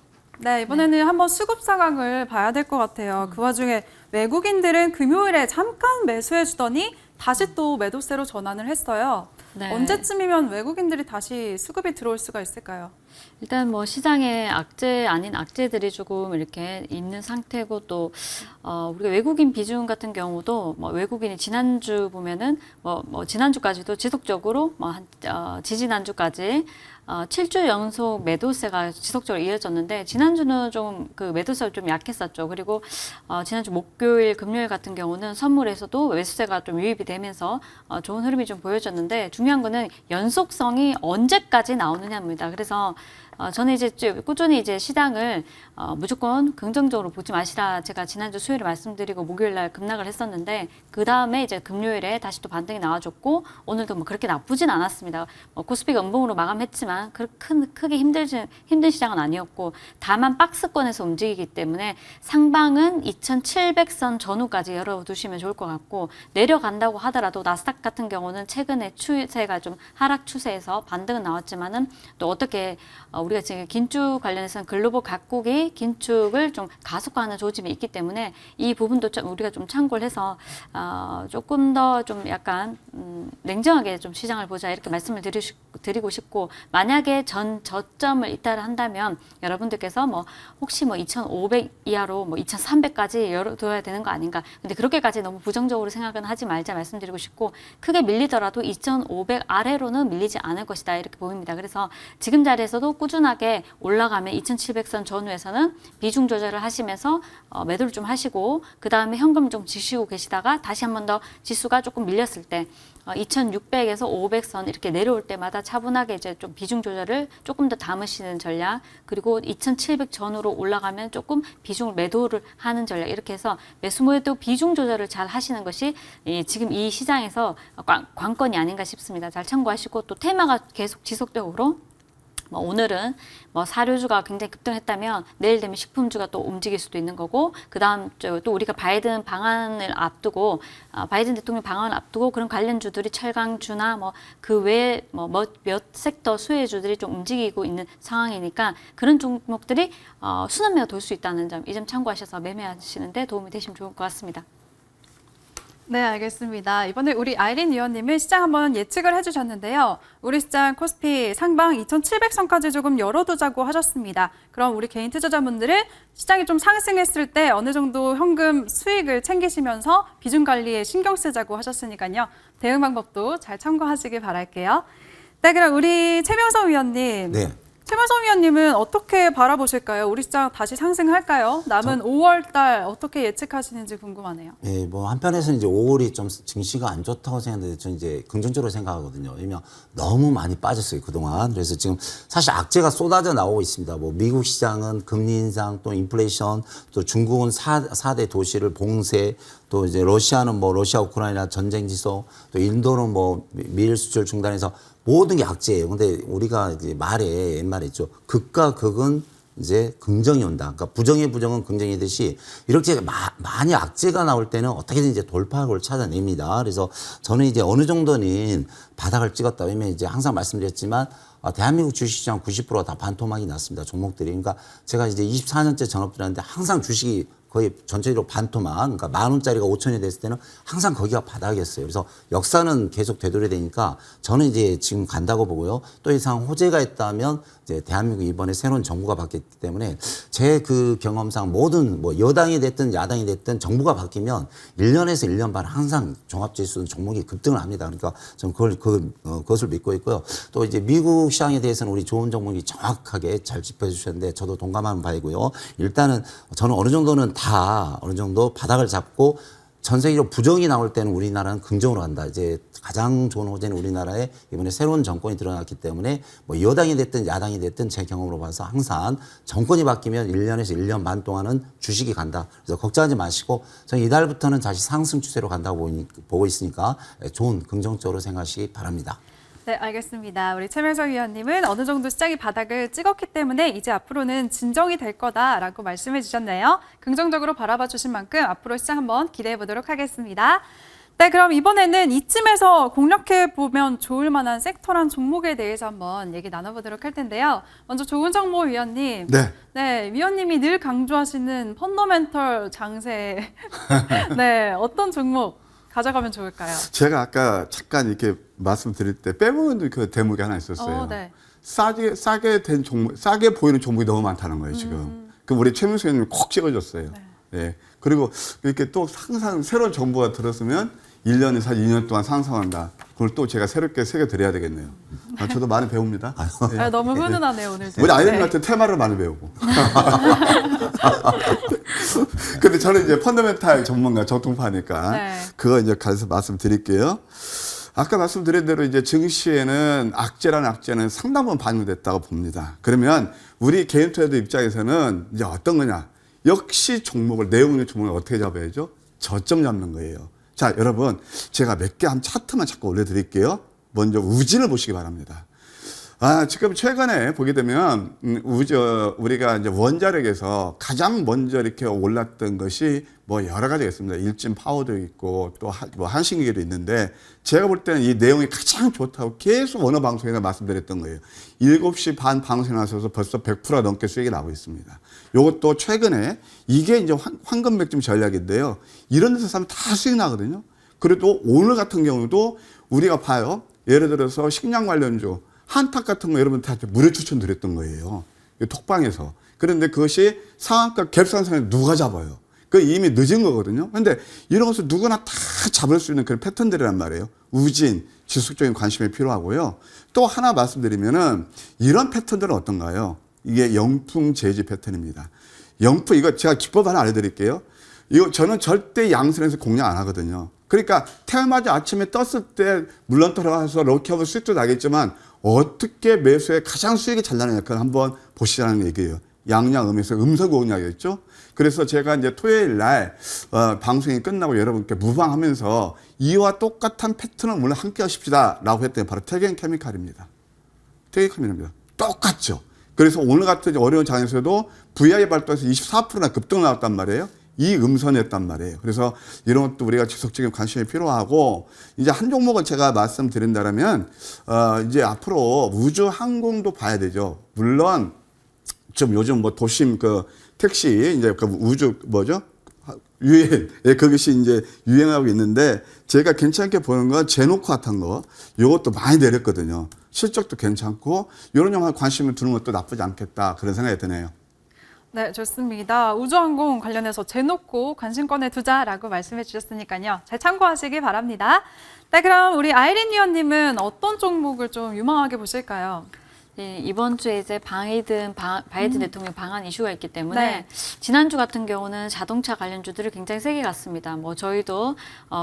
네, 이번에는 한번 수급 상황을 봐야 될 것 같아요. 그 와중에 외국인들은 금요일에 잠깐 매수해 주더니 다시 또 매도세로 전환을 했어요. 네. 언제쯤이면 외국인들이 다시 수급이 들어올 수가 있을까요? 일단 뭐 시장에 악재 아닌 악재들이 조금 이렇게 있는 상태고 또 우리가 외국인 비중 같은 경우도 뭐 외국인이 지난주 보면은 뭐 지난주까지도 지속적으로 지지난주까지 7주 연속 매도세가 지속적으로 이어졌는데 지난주는 좀 그 매도세가 좀 약했었죠. 그리고 지난주 목요일, 금요일 같은 경우는 선물에서도 매수세가 좀 유입이 되면서 좋은 흐름이 좀 보여졌는데 중요한 거는 연속성이 언제까지 나오느냐입니다. 그래서 저는 이제 꾸준히 이제 시장을 무조건 긍정적으로 보지 마시라 제가 지난주 수요일에 말씀드리고 목요일 날 급락을 했었는데 그 다음에 이제 금요일에 다시 또 반등이 나와줬고 오늘도 뭐 그렇게 나쁘진 않았습니다. 코스피가 음봉으로 마감했지만 크게 힘든 시장은 아니었고 다만 박스권에서 움직이기 때문에 상방은 2,700선 전후까지 열어두시면 좋을 것 같고 내려간다고 하더라도 나스닥 같은 경우는 최근에 추세가 좀 하락 추세에서 반등은 나왔지만은 또 어떻게 우리가 지금 긴축 관련해서는 글로벌 각국이 긴축을 좀 가속화하는 조짐이 있기 때문에 이 부분도 좀 우리가 좀 참고를 해서 조금 더 좀 약간 냉정하게 좀 시장을 보자 이렇게 말씀을 드리고 싶고 만약에 저점을 이탈한다면 여러분들께서 뭐 혹시 뭐 2,500 이하로 뭐 2,300까지 열어둬야 되는 거 아닌가. 근데 그렇게까지 너무 부정적으로 생각은 하지 말자 말씀드리고 싶고 크게 밀리더라도 2,500 아래로는 밀리지 않을 것이다 이렇게 보입니다. 그래서 지금 자리에서도 꾸준하게 올라가면 2,700선 전후에서는 비중 조절을 하시면서 매도를 좀 하시고 그 다음에 현금 좀 지시고 계시다가 다시 한 번 더 지수가 조금 밀렸을 때 2,600에서 500선 이렇게 내려올 때마다 차분하게 이제 좀 비중 조절을 조금 더 담으시는 전략 그리고 2,700 전후로 올라가면 조금 비중을 매도를 하는 전략 이렇게 해서 매수 매도 비중 조절을 잘 하시는 것이 지금 이 시장에서 관건이 아닌가 싶습니다. 잘 참고하시고 또 테마가 계속 지속적으로 뭐 오늘은 뭐 사료주가 굉장히 급등했다면 내일 되면 식품주가 또 움직일 수도 있는 거고 그 다음 주 또 우리가 바이든 방안을 앞두고 바이든 대통령 방안을 앞두고 그런 관련주들이 철강주나 뭐 그 외에 뭐 몇 섹터 수혜주들이 좀 움직이고 있는 상황이니까 그런 종목들이 순환매가 돌 수 있다는 점 이 점 참고하셔서 매매하시는데 도움이 되시면 좋을 것 같습니다. 네, 알겠습니다. 이번에 우리 아이린 위원님은 시장 한번 예측을 해주셨는데요. 우리 시장 코스피 상방 2,700선까지 조금 열어두자고 하셨습니다. 그럼 우리 개인 투자자분들은 시장이 좀 상승했을 때 어느 정도 현금 수익을 챙기시면서 비중 관리에 신경 쓰자고 하셨으니까요. 대응 방법도 잘 참고하시길 바랄게요. 네, 그럼 우리 최명성 위원님. 네. 최명성 위원님은 어떻게 바라보실까요? 우리 시장 다시 상승할까요? 남은 5월 달 어떻게 예측하시는지 궁금하네요. 예, 뭐 한편에서는 이제 5월이 좀 증시가 안 좋다고 생각하는데 저는 이제 긍정적으로 생각하거든요. 왜냐면 너무 많이 빠졌어요, 그동안. 그래서 지금 사실 악재가 쏟아져 나오고 있습니다. 뭐 미국 시장은 금리 인상 또 인플레이션 또 중국은 4대 도시를 봉쇄 또 이제 러시아는 뭐 러시아 우크라이나 전쟁 지속 또 인도는 뭐 밀 수출 중단해서 모든 게 악재예요. 근데 우리가 이제 옛말에 있죠. 극과 극은 이제 긍정이 온다. 그러니까 부정의 부정은 긍정이듯이 이렇게 많이 악재가 나올 때는 어떻게든 이제 돌파구를 찾아냅니다. 그래서 저는 이제 어느 정도는 바닥을 찍었다. 왜냐면 이제 항상 말씀드렸지만 대한민국 주식시장 90%가 다 반토막이 났습니다. 종목들이. 그러니까 제가 이제 24년째 전업들하는데 항상 주식이 거의 전체적으로 반토막, 그러니까 10,000원짜리가 5,000원이 됐을 때는 항상 거기가 바닥이었어요. 그래서 역사는 계속 되돌아되니까 저는 이제 지금 간다고 보고요. 또 이상 호재가 있다면 이제 대한민국 이번에 새로운 정부가 바뀌었기 때문에 제 그 경험상 모든 뭐 여당이 됐든 야당이 됐든 정부가 바뀌면 1년에서 1년 반 항상 종합지수 종목이 급등을 합니다. 그러니까 저는 그것을 믿고 있고요. 또 이제 미국 시장에 대해서는 우리 좋은 종목이 정확하게 잘 짚어주셨는데 저도 동감하는 바이고요. 일단은 저는 어느 정도 바닥을 잡고 전 세계적으로 부정이 나올 때는 우리나라는 긍정으로 간다. 이제 가장 좋은 호재는 우리나라에 이번에 새로운 정권이 들어났기 때문에 뭐 여당이 됐든 야당이 됐든 제 경험으로 봐서 항상 정권이 바뀌면 1년에서 1년 반 동안은 주식이 간다. 그래서 걱정하지 마시고 저는 이달부터는 다시 상승 추세로 간다고 보고 있으니까 좋은 긍정적으로 생각하시기 바랍니다. 네, 알겠습니다. 우리 최명석 위원님은 어느 정도 시장이 바닥을 찍었기 때문에 이제 앞으로는 진정이 될 거다라고 말씀해 주셨네요. 긍정적으로 바라봐 주신 만큼 앞으로 시장 한번 기대해 보도록 하겠습니다. 네, 그럼 이번에는 이쯤에서 공략해 보면 좋을 만한 섹터란 종목에 대해서 한번 얘기 나눠보도록 할 텐데요. 먼저 조은정모 위원님. 네. 네, 위원님이 늘 강조하시는 펀더멘털 장세. 네, 어떤 종목 가져가면 좋을까요? 제가 아까 잠깐 이렇게 말씀드릴 때 빼먹은 그 대목이 하나 있었어요. 네. 싸게 된 종목, 싸게 보이는 종목이 너무 많다는 거예요, 지금. 그럼 우리 최민수 의원님이 콕 찍어줬어요. 네. 그리고 이렇게 또 항상 새로운 정보가 들었으면 1년에서 2년 동안 상승한다. 그걸 또 제가 새롭게 새겨드려야 되겠네요. 저도 많이 배웁니다. 아, 너무 훈훈하네요, 오늘도. 우리 아이들한테 테마를 많이 배우고. 근데 저는 이제 펀더멘탈 전문가 정통파니까 네. 그거 이제 가서 말씀드릴게요. 아까 말씀드린 대로 이제 증시에는 악재라는 악재는 상당 부분 반영됐다고 봅니다. 그러면 우리 개인 트레이더 입장에서는 이제 어떤 거냐? 역시 종목을, 내용 있는 종목을 어떻게 잡아야죠? 저점 잡는 거예요. 자, 여러분, 제가 몇 개 한 차트만 자꾸 올려드릴게요. 먼저 우진을 보시기 바랍니다. 지금 최근에 보게 되면, 우리가 이제 원자력에서 가장 먼저 이렇게 올랐던 것이 뭐 여러 가지가 있습니다. 일진 파워도 있고 또 뭐 한신기계도 있는데 제가 볼 때는 이 내용이 가장 좋다고 계속 어느 방송에서 말씀드렸던 거예요. 7시 반 방송에 나서서 벌써 100% 넘게 수익이 나고 있습니다. 요것도 최근에 이게 이제 황금 맥점 전략인데요. 이런 데서 사면 다 수익 나거든요. 그래도 오늘 같은 경우도 우리가 봐요. 예를 들어서 식량 관련주, 한탁 같은 거 여러분 다 무료 추천드렸던 거예요. 톡방에서. 그런데 그것이 상한가 갭상승을 누가 잡아요? 그 이미 늦은 거거든요. 근데 이런 것을 누구나 다 잡을 수 있는 그런 패턴들이란 말이에요. 우진, 지속적인 관심이 필요하고요. 또 하나 말씀드리면은 이런 패턴들은 어떤가요? 이게 영풍 제지 패턴입니다. 영풍, 이거 제가 기법 하나 알려드릴게요. 이거 저는 절대 양선에서 공략 안 하거든요. 그러니까 태어나자 아침에 떴을 때 물론 들어가서 럭키하고 수익도 나겠지만 어떻게 매수에 가장 수익이 잘 나느냐 그걸 한번 보시라는 얘기예요. 양양음에서 음서공략이었죠. 그래서 제가 이제 토요일 날 방송이 끝나고 여러분께 무방하면서 이와 똑같은 패턴을 물론 함께 하십시다라고 했더니 바로 태경케미칼입니다. 태경케미칼입니다. 똑같죠. 그래서 오늘 같은 어려운 장에서도 VI 발동해서 24%나 급등 나왔단 말이에요. 이 음선이었단 말이에요. 그래서 이런 것도 우리가 지속적인 관심이 필요하고 이제 한 종목은 제가 말씀드린다면 이제 앞으로 우주 항공도 봐야 되죠. 물론 좀 요즘 뭐 도심 그 택시 이제 그 우주 뭐죠? 유행, 예, 그것이 이제 유행하고 있는데 제가 괜찮게 보는 건 제노코 같은 거 이것도 많이 내렸거든요. 실적도 괜찮고 이런 점에 관심을 두는 것도 나쁘지 않겠다 그런 생각이 드네요. 네, 좋습니다. 우주항공 관련해서 제놓고 관심권에 두자라고 말씀해 주셨으니까요. 잘 참고하시기 바랍니다. 네, 그럼 우리 아이린 위원님은 어떤 종목을 좀 유망하게 보실까요? 네, 이번 주에 이제 바이든 대통령 방한 이슈가 있기 때문에 지난주 같은 경우는 자동차 관련주들을 굉장히 세게 갔습니다. 뭐 저희도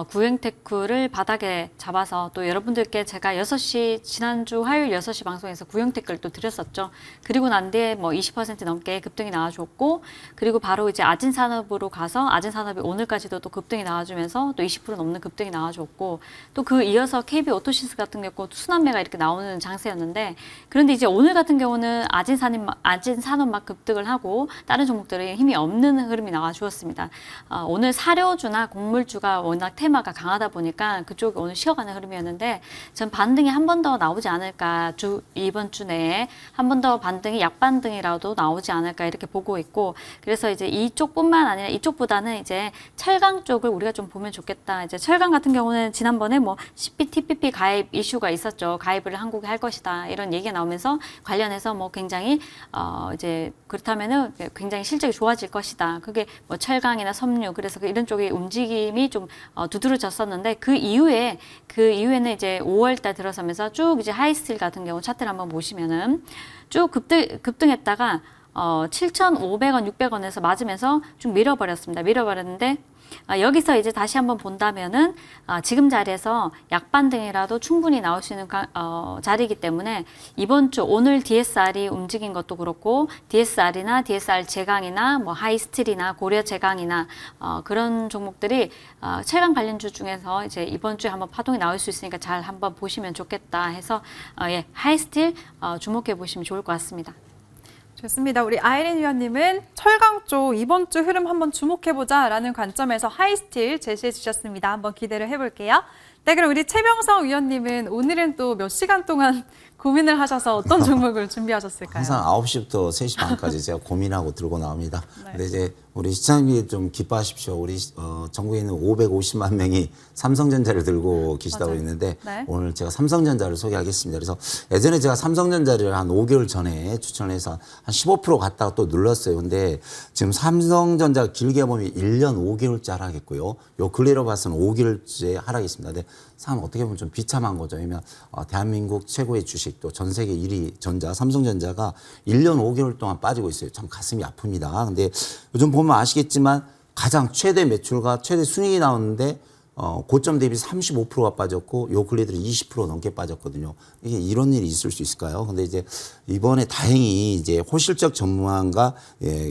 구형테크를 바닥에 잡아서 또 여러분들께 제가 6시 지난주 화요일 6시 방송에서 구형테크를 또 드렸었죠. 그리고 난 뒤에 뭐 20% 넘게 급등이 나와줬고 그리고 바로 이제 아진산업으로 가서 아진산업이 오늘까지도 또 급등이 나와주면서 또 20% 넘는 급등이 나와줬고 또 그 이어서 KB오토시스 같은 경우 순환매가 이렇게 나오는 장세였는데 그런데 이제 오늘 같은 경우는 아진산업만 급등을 하고 다른 종목들이 힘이 없는 흐름이 나와주었습니다. 오늘 사료주나 곡물주가 워낙 테마가 강하다 보니까 그쪽이 오늘 쉬어가는 흐름이었는데 전 반등이 한 번 더 나오지 않을까 이번 주 내에 한 번 더 반등이 약반등이라도 나오지 않을까 이렇게 보고 있고 그래서 이제 이쪽뿐만 아니라 이쪽보다는 이제 철강 쪽을 우리가 좀 보면 좋겠다. 이제 철강 같은 경우는 지난번에 뭐 CPTPP 가입 이슈가 있었죠. 가입을 한국에 할 것이다 이런 얘기가 나오면서 관련해서 뭐 굉장히 이제 그렇다면은 굉장히 실적이 좋아질 것이다. 그게 뭐 철강이나 섬유 그래서 이런 쪽의 움직임이 좀 두드러졌었는데 그 이후에는 이제 5월달 들어서면서 쭉 이제 하이스틸 같은 경우 차트를 한번 보시면은 쭉 급등했다가 7,500원, 600원에서 맞으면서 쭉 밀어버렸습니다. 밀어버렸는데 여기서 이제 다시 한번 본다면은 지금 자리에서 약반등이라도 충분히 나올 수 있는 자리이기 때문에 이번 주 오늘 DSR이 움직인 것도 그렇고 DSR이나 DSR 제강이나 뭐 하이스틸이나 고려 제강이나 그런 종목들이 최강 관련주 중에서 이제 이번 주에 한번 파동이 나올 수 있으니까 잘 한번 보시면 좋겠다 해서 예, 하이스틸 주목해 보시면 좋을 것 같습니다. 좋습니다. 우리 아이린 위원님은 철강 쪽 이번 주 흐름 한번 주목해보자라는 관점에서 하이스틸 제시해 주셨습니다. 한번 기대를 해볼게요. 네, 그럼 우리 최명성 위원님은 오늘은 또 몇 시간 동안 고민을 하셔서 어떤 종목을 준비하셨을까요? 항상 9시부터 3시 반까지 제가 고민하고 들고 나옵니다. 네. 근데 이제 우리 시장님이 좀 기뻐하십시오. 우리 전국에 있는 550만 명이 삼성전자를 들고 계시다고 맞아요. 했는데 네. 오늘 제가 삼성전자를 소개하겠습니다. 그래서 예전에 제가 삼성전자를 한 5개월 전에 추천해서 한 15% 갔다가 또 눌렀어요. 근데 지금 삼성전자가 길게 보면 1년 5개월째 하락했고요. 요 근래로 봐서는 5개월째 하락했습니다. 근데 참 어떻게 보면 좀 비참한 거죠. 왜냐면 대한민국 최고의 주식 또 전 세계 1위 전자 삼성전자가 1년 5개월 동안 빠지고 있어요. 참 가슴이 아픕니다. 근데 요즘 보면 아시겠지만 가장 최대 매출과 최대 순이익이 나오는데 고점 대비 35%가 빠졌고 요 근래들은 20% 넘게 빠졌거든요. 이게 이런 일이 있을 수 있을까요? 근데 이제 이번에 다행히 이제 호실적 전망과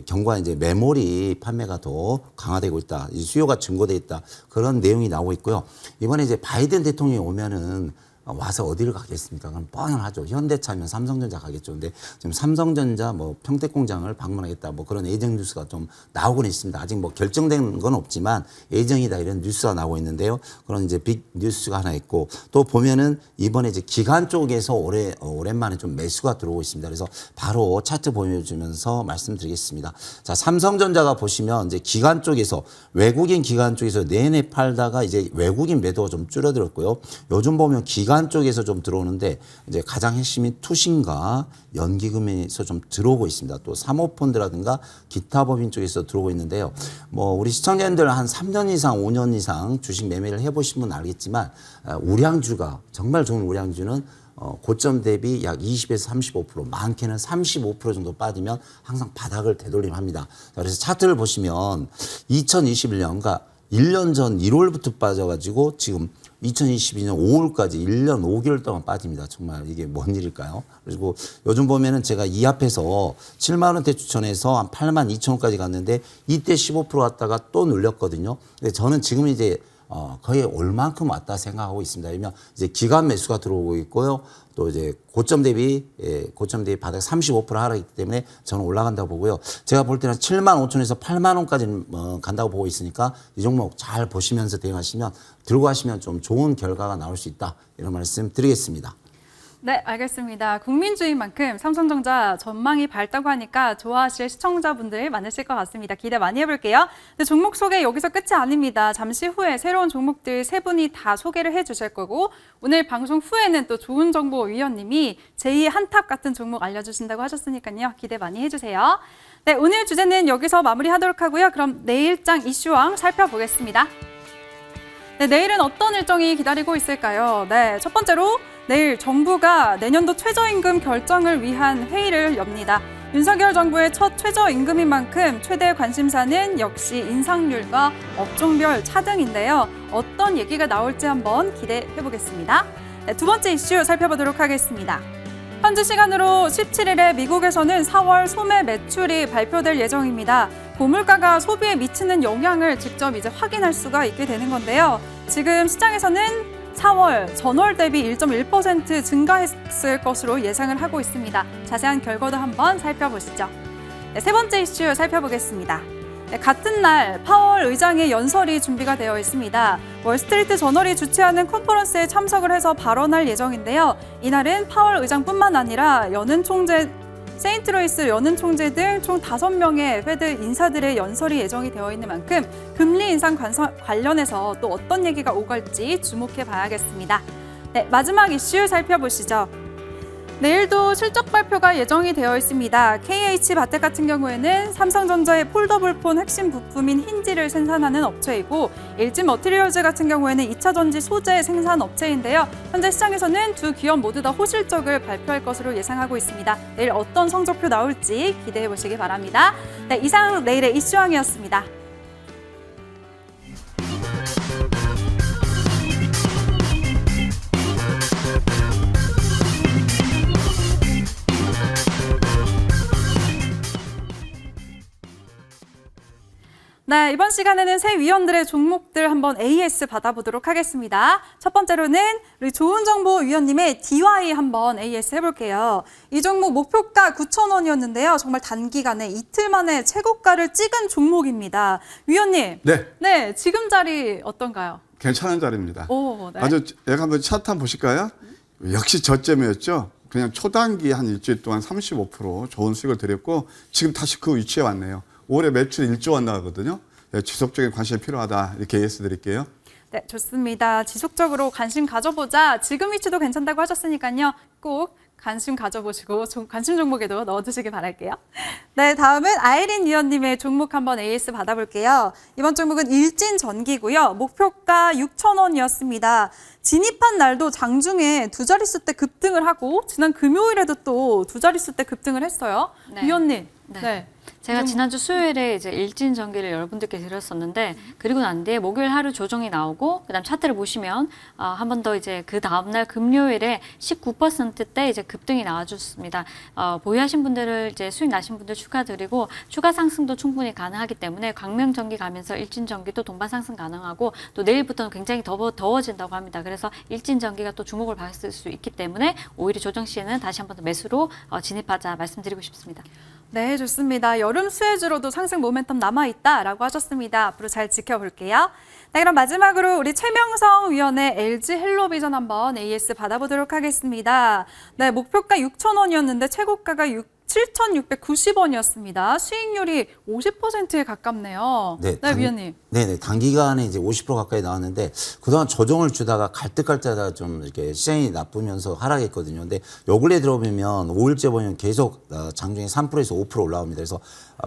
경과 이제 메모리 판매가 더 강화되고 있다. 수요가 증고돼 있다. 그런 내용이 나오고 있고요. 이번에 이제 바이든 대통령이 오면은 와서 어디를 가겠습니까? 그럼 뻔하죠. 현대차면 삼성전자 가겠죠. 근데 지금 삼성전자 뭐 평택공장을 방문하겠다 뭐 그런 예정 뉴스가 좀 나오고는 있습니다. 아직 뭐 결정된 건 없지만 예정이다 이런 뉴스가 나오고 있는데요. 그런 이제 빅 뉴스가 하나 있고 또 보면은 이번에 이제 기관 쪽에서 오랜만에 좀 매수가 들어오고 있습니다. 그래서 바로 차트 보여주면서 말씀드리겠습니다. 자, 삼성전자가 보시면 이제 기관 쪽에서 외국인 기관 쪽에서 내내 팔다가 이제 외국인 매도가 좀 줄어들었고요. 요즘 보면 기관 쪽에서 좀 들어오는데 이제 가장 핵심인 투신과 연기금에서 좀 들어오고 있습니다. 또 사모펀드라든가 기타 법인 쪽에서 들어오고 있는데요. 뭐 우리 시청자님들 한 3년 이상, 5년 이상 주식 매매를 해보신 분은 알겠지만 우량주가 정말 좋은 우량주는 고점 대비 약 20에서 35%, 많게는 35% 정도 빠지면 항상 바닥을 되돌림합니다. 그래서 차트를 보시면 2021년, 그러니까 1년 전 1월부터 빠져가지고 지금 2022년 5월까지 1년 5개월 동안 빠집니다. 정말 이게 뭔 일일까요? 그리고 요즘 보면은 제가 이 앞에서 7만 원대 추천해서 한 8만 2천 원까지 갔는데 이때 15% 왔다가 또 눌렸거든요. 근데 저는 지금 이제 거의 올 만큼 왔다 생각하고 있습니다. 왜냐면 이제 기관 매수가 들어오고 있고요. 또 이제 고점 대비 바닥 35% 하락이기 때문에 저는 올라간다고 보고요. 제가 볼 때는 7만 5천에서 8만 원까지 간다고 보고 있으니까 이 종목 잘 보시면서 대응하시면 들고 하시면 좀 좋은 결과가 나올 수 있다. 이런 말씀 드리겠습니다. 네, 알겠습니다. 국민주인 만큼 삼성전자 전망이 밝다고 하니까 좋아하실 시청자분들 많으실 것 같습니다. 기대 많이 해볼게요. 근데 종목 소개 여기서 끝이 아닙니다. 잠시 후에 새로운 종목들 세 분이 다 소개를 해주실 거고 오늘 방송 후에는 또 좋은 정보 위원님이 제2의 한탑 같은 종목 알려주신다고 하셨으니까요. 기대 많이 해주세요. 네, 오늘 주제는 여기서 마무리하도록 하고요. 그럼 내일장 이슈왕 살펴보겠습니다. 네, 내일은 어떤 일정이 기다리고 있을까요? 네, 첫 번째로 내일 정부가 내년도 최저임금 결정을 위한 회의를 엽니다. 윤석열 정부의 첫 최저임금인 만큼 최대 관심사는 역시 인상률과 업종별 차등인데요. 어떤 얘기가 나올지 한번 기대해 보겠습니다. 네, 두 번째 이슈 살펴보도록 하겠습니다. 현지 시간으로 17일에 미국에서는 4월 소매 매출이 발표될 예정입니다. 고물가가 소비에 미치는 영향을 직접 이제 확인할 수가 있게 되는 건데요. 지금 시장에서는 4월 전월 대비 1.1% 증가했을 것으로 예상을 하고 있습니다. 자세한 결과도 한번 살펴보시죠. 네, 세 번째 이슈 살펴보겠습니다. 네, 같은 날 파월 의장의 연설이 준비가 되어 있습니다. 월스트리트 저널이 주최하는 컨퍼런스에 참석을 해서 발언할 예정인데요. 이날은 파월 의장뿐만 아니라 연은 총재, 세인트루이스 연은 총재 등 총 5명의 페드 인사들의 연설이 예정이 되어 있는 만큼 금리 인상 관련해서 또 어떤 얘기가 오갈지 주목해 봐야겠습니다. 네, 마지막 이슈 살펴보시죠. 내일도 실적 발표가 예정이 되어 있습니다. KH바텍 같은 경우에는 삼성전자의 폴더블폰 핵심 부품인 힌지를 생산하는 업체이고 LG머티리얼즈 같은 경우에는 2차 전지 소재 생산 업체인데요. 현재 시장에서는 두 기업 모두 다 호실적을 발표할 것으로 예상하고 있습니다. 내일 어떤 성적표 나올지 기대해 보시기 바랍니다. 네, 이상 내일의 이슈왕이었습니다. 네, 이번 시간에는 새 위원들의 종목들 한번 AS 받아보도록 하겠습니다. 첫 번째로는 우리 좋은정보 위원님의 DY 한번 AS 해볼게요. 이 종목 목표가 9,000원이었는데요. 정말 단기간에 이틀 만에 최고가를 찍은 종목입니다. 위원님, 네, 지금 자리 어떤가요? 괜찮은 자리입니다. 오, 네. 아주 얘가 한번 차트 한번 보실까요? 역시 저점이었죠. 그냥 초단기 한 일주일 동안 35% 좋은 수익을 드렸고 지금 다시 그 위치에 왔네요. 올해 매출 1조 원 나가거든요. 네, 지속적인 관심이 필요하다. 이렇게 AS 드릴게요. 네, 좋습니다. 지속적으로 관심 가져보자. 지금 위치도 괜찮다고 하셨으니까요. 꼭 관심 가져보시고 관심 종목에도 넣어주시기 바랄게요. 네, 다음은 아이린 위원님의 종목 한번 AS 받아볼게요. 이번 종목은 일진전기고요. 목표가 6,000원이었습니다. 진입한 날도 장중에 두 자릿수 때 급등을 하고 지난 금요일에도 또 두 자릿수 때 급등을 했어요. 네. 위원님. 네. 제가 지난주 수요일에 이제 일진전기를 여러분들께 드렸었는데 그리고 난 뒤에 목요일 하루 조정이 나오고 그다음 차트를 보시면 한 번 더 이제 그 다음날 금요일에 19%대 이제 급등이 나와줬습니다. 보유하신 분들을 이제 수익 나신 분들 축하드리고 추가 상승도 충분히 가능하기 때문에 광명전기 가면서 일진전기도 동반 상승 가능하고 또 내일부터는 굉장히 더워진다고 합니다. 그래서 일진전기가 또 주목을 받을 수 있기 때문에 오히려 조정 시에는 다시 한 번 더 매수로 진입하자 말씀드리고 싶습니다. 네, 좋습니다. 여름 수혜주로도 상승 모멘텀 남아있다라고 하셨습니다. 앞으로 잘 지켜볼게요. 네, 그럼 마지막으로 우리 최명성 위원의 LG 헬로비전 한번 AS 받아보도록 하겠습니다. 네, 목표가 6,000원이었는데 최고가가 7,690원이었습니다. 수익률이 50%에 가깝네요. 네, 위원님. 네네. 단기간에 이제 50% 가까이 나왔는데 그동안 조정을 주다가 갈등하다 좀 이렇게 시장이 나쁘면서 하락했거든요. 근데 요 근래 들어보면 5일째 보면 계속 장중에 3%에서 5% 올라옵니다. 그래서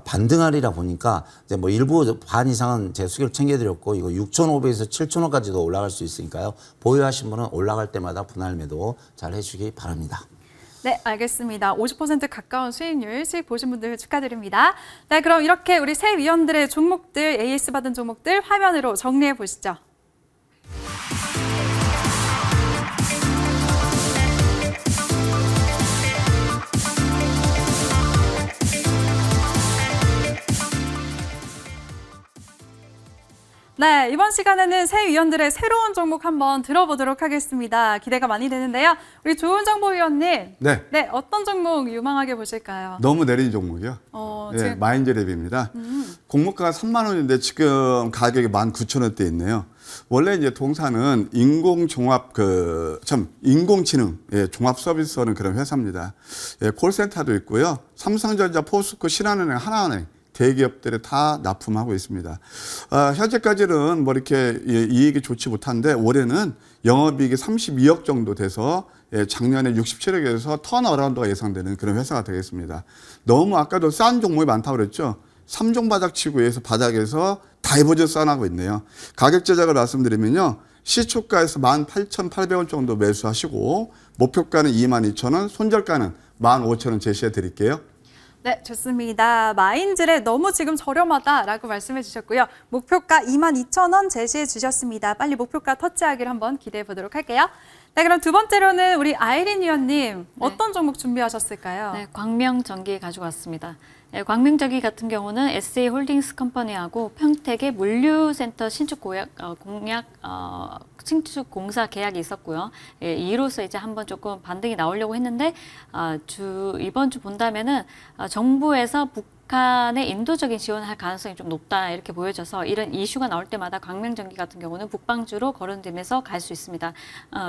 반등하리라 보니까 이제 뭐 일부 반 이상은 제 수익을 챙겨드렸고 이거 6,500에서 7,000원까지도 올라갈 수 있으니까요. 보유하신 분은 올라갈 때마다 분할 매도 잘 해주시기 바랍니다. 네, 알겠습니다. 50% 가까운 수익률 보신 분들 축하드립니다. 네, 그럼 이렇게 우리 새 위원들의 종목들, AS 받은 종목들 화면으로 정리해 보시죠. 네, 이번 시간에는 새 위원들의 새로운 종목 한번 들어보도록 하겠습니다. 기대가 많이 되는데요. 우리 좋은정보위원님. 네. 네, 어떤 종목 유망하게 보실까요? 너무 내린 종목이요. 지금 네, 마인드랩입니다. 공모가가 3만 원인데 지금 가격이 19,000원대 있네요. 원래 이제 동사는 인공지능 종합 서비스하는 그런 회사입니다. 콜센터도 있고요. 삼성전자, 포스코, 신한은행, 하나은행 대기업들이 다 납품하고 있습니다. 현재까지는 뭐 이렇게 이익이 좋지 못한데 올해는 영업이익이 32억 정도 돼서 작년에 67억에서 턴어라운드가 예상되는 그런 회사가 되겠습니다. 너무 아까도 싼 종목이 많다고 그랬죠. 3종 바닥 치고 해서 바닥에서 다이버전스 하고 있네요. 가격 제작을 말씀드리면요. 시초가에서 18,800원 정도 매수하시고 목표가는 22,000원, 손절가는 15,000원 제시해 드릴게요. 네, 좋습니다. 마인즈랩 너무 지금 저렴하다라고 말씀해 주셨고요. 목표가 22,000원 제시해 주셨습니다. 빨리 목표가 터치하기를 한번 기대해 보도록 할게요. 네, 그럼 두 번째로는 우리 아이린 위원님 어떤 종목 준비하셨을까요? 네, 광명전기 가지고 왔습니다. 네, 광명전기 같은 경우는 SA홀딩스 컴퍼니하고 평택의 물류센터 신축 신축 공사 계약이 있었고요. 이로써 이제 한번 조금 반등이 나오려고 했는데 이번 주 본다면은 정부에서 북한의 인도적인 지원을 할 가능성이 좀 높다 이렇게 보여져서 이런 이슈가 나올 때마다 광명전기 같은 경우는 북방주로 거론되면서 갈 수 있습니다.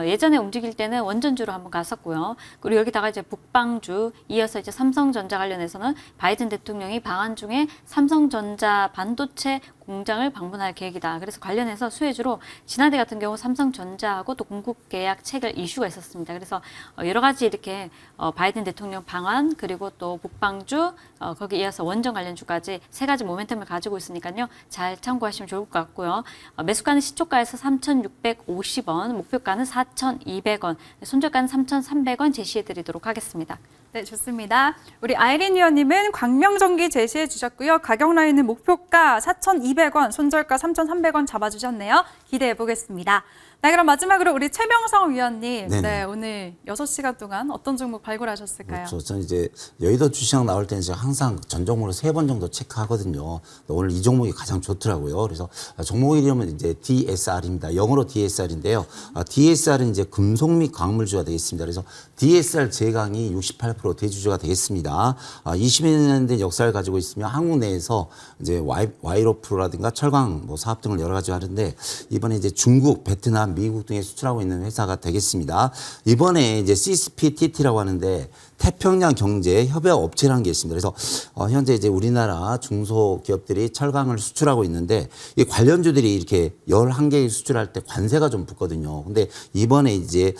예전에 움직일 때는 원전주로 한번 갔었고요. 그리고 여기다가 이제 북방주 이어서 이제 삼성전자 관련해서는 바이든 대통령이 방한 중에 삼성전자 반도체 공장을 방문할 계획이다. 그래서 관련해서 수혜주로 지난해 같은 경우 삼성전자하고 또 공급 계약 체결 이슈가 있었습니다. 그래서 여러 가지 이렇게 바이든 대통령 방한 그리고 또 북방주 거기에 이어서 원전 관련주까지 세 가지 모멘텀을 가지고 있으니까요. 잘 참고하시면 좋을 것 같고요. 매수가는 시초가에서 3,650원, 목표가는 4,200원, 손절가는 3,300원 제시해드리도록 하겠습니다. 네, 좋습니다. 우리 아이린 위원님은 광명전기 제시해 주셨고요. 가격 라인은 목표가 4,200원, 손절가 3,300원 잡아주셨네요. 기대해 보겠습니다. 네, 그럼 마지막으로 우리 최명성 위원님, 네네. 네, 오늘 6시간 동안 어떤 종목 발굴하셨을까요? 그렇죠. 저는 이제 여의도 주시장 나올 때는 제가 항상 전 종목을 3번 정도 체크하거든요. 오늘 이 종목이 가장 좋더라고요. 그래서 종목 이름은 이제 DSR입니다. 영어로 DSR인데요. DSR은 이제 금속 및 광물주가 되겠습니다. 그래서 DSR 제강이 68% 대주주가 되겠습니다. 20년 된 역사를 가지고 있으며 한국 내에서 이제 와이로프라든가 철강 뭐 사업 등을 여러 가지 하는데 이번에 이제 중국, 베트남, 미국 등에 수출하고 있는 회사가 되겠습니다. 이번에 이제 CSPTT라고 하는데 태평양 경제 협약 업체라는 게 있습니다. 그래서 현재 이제 우리나라 중소기업들이 철강을 수출하고 있는데 이 관련주들이 이렇게 11개 수출할 때 관세가 좀 붙거든요. 근데 이번에 이제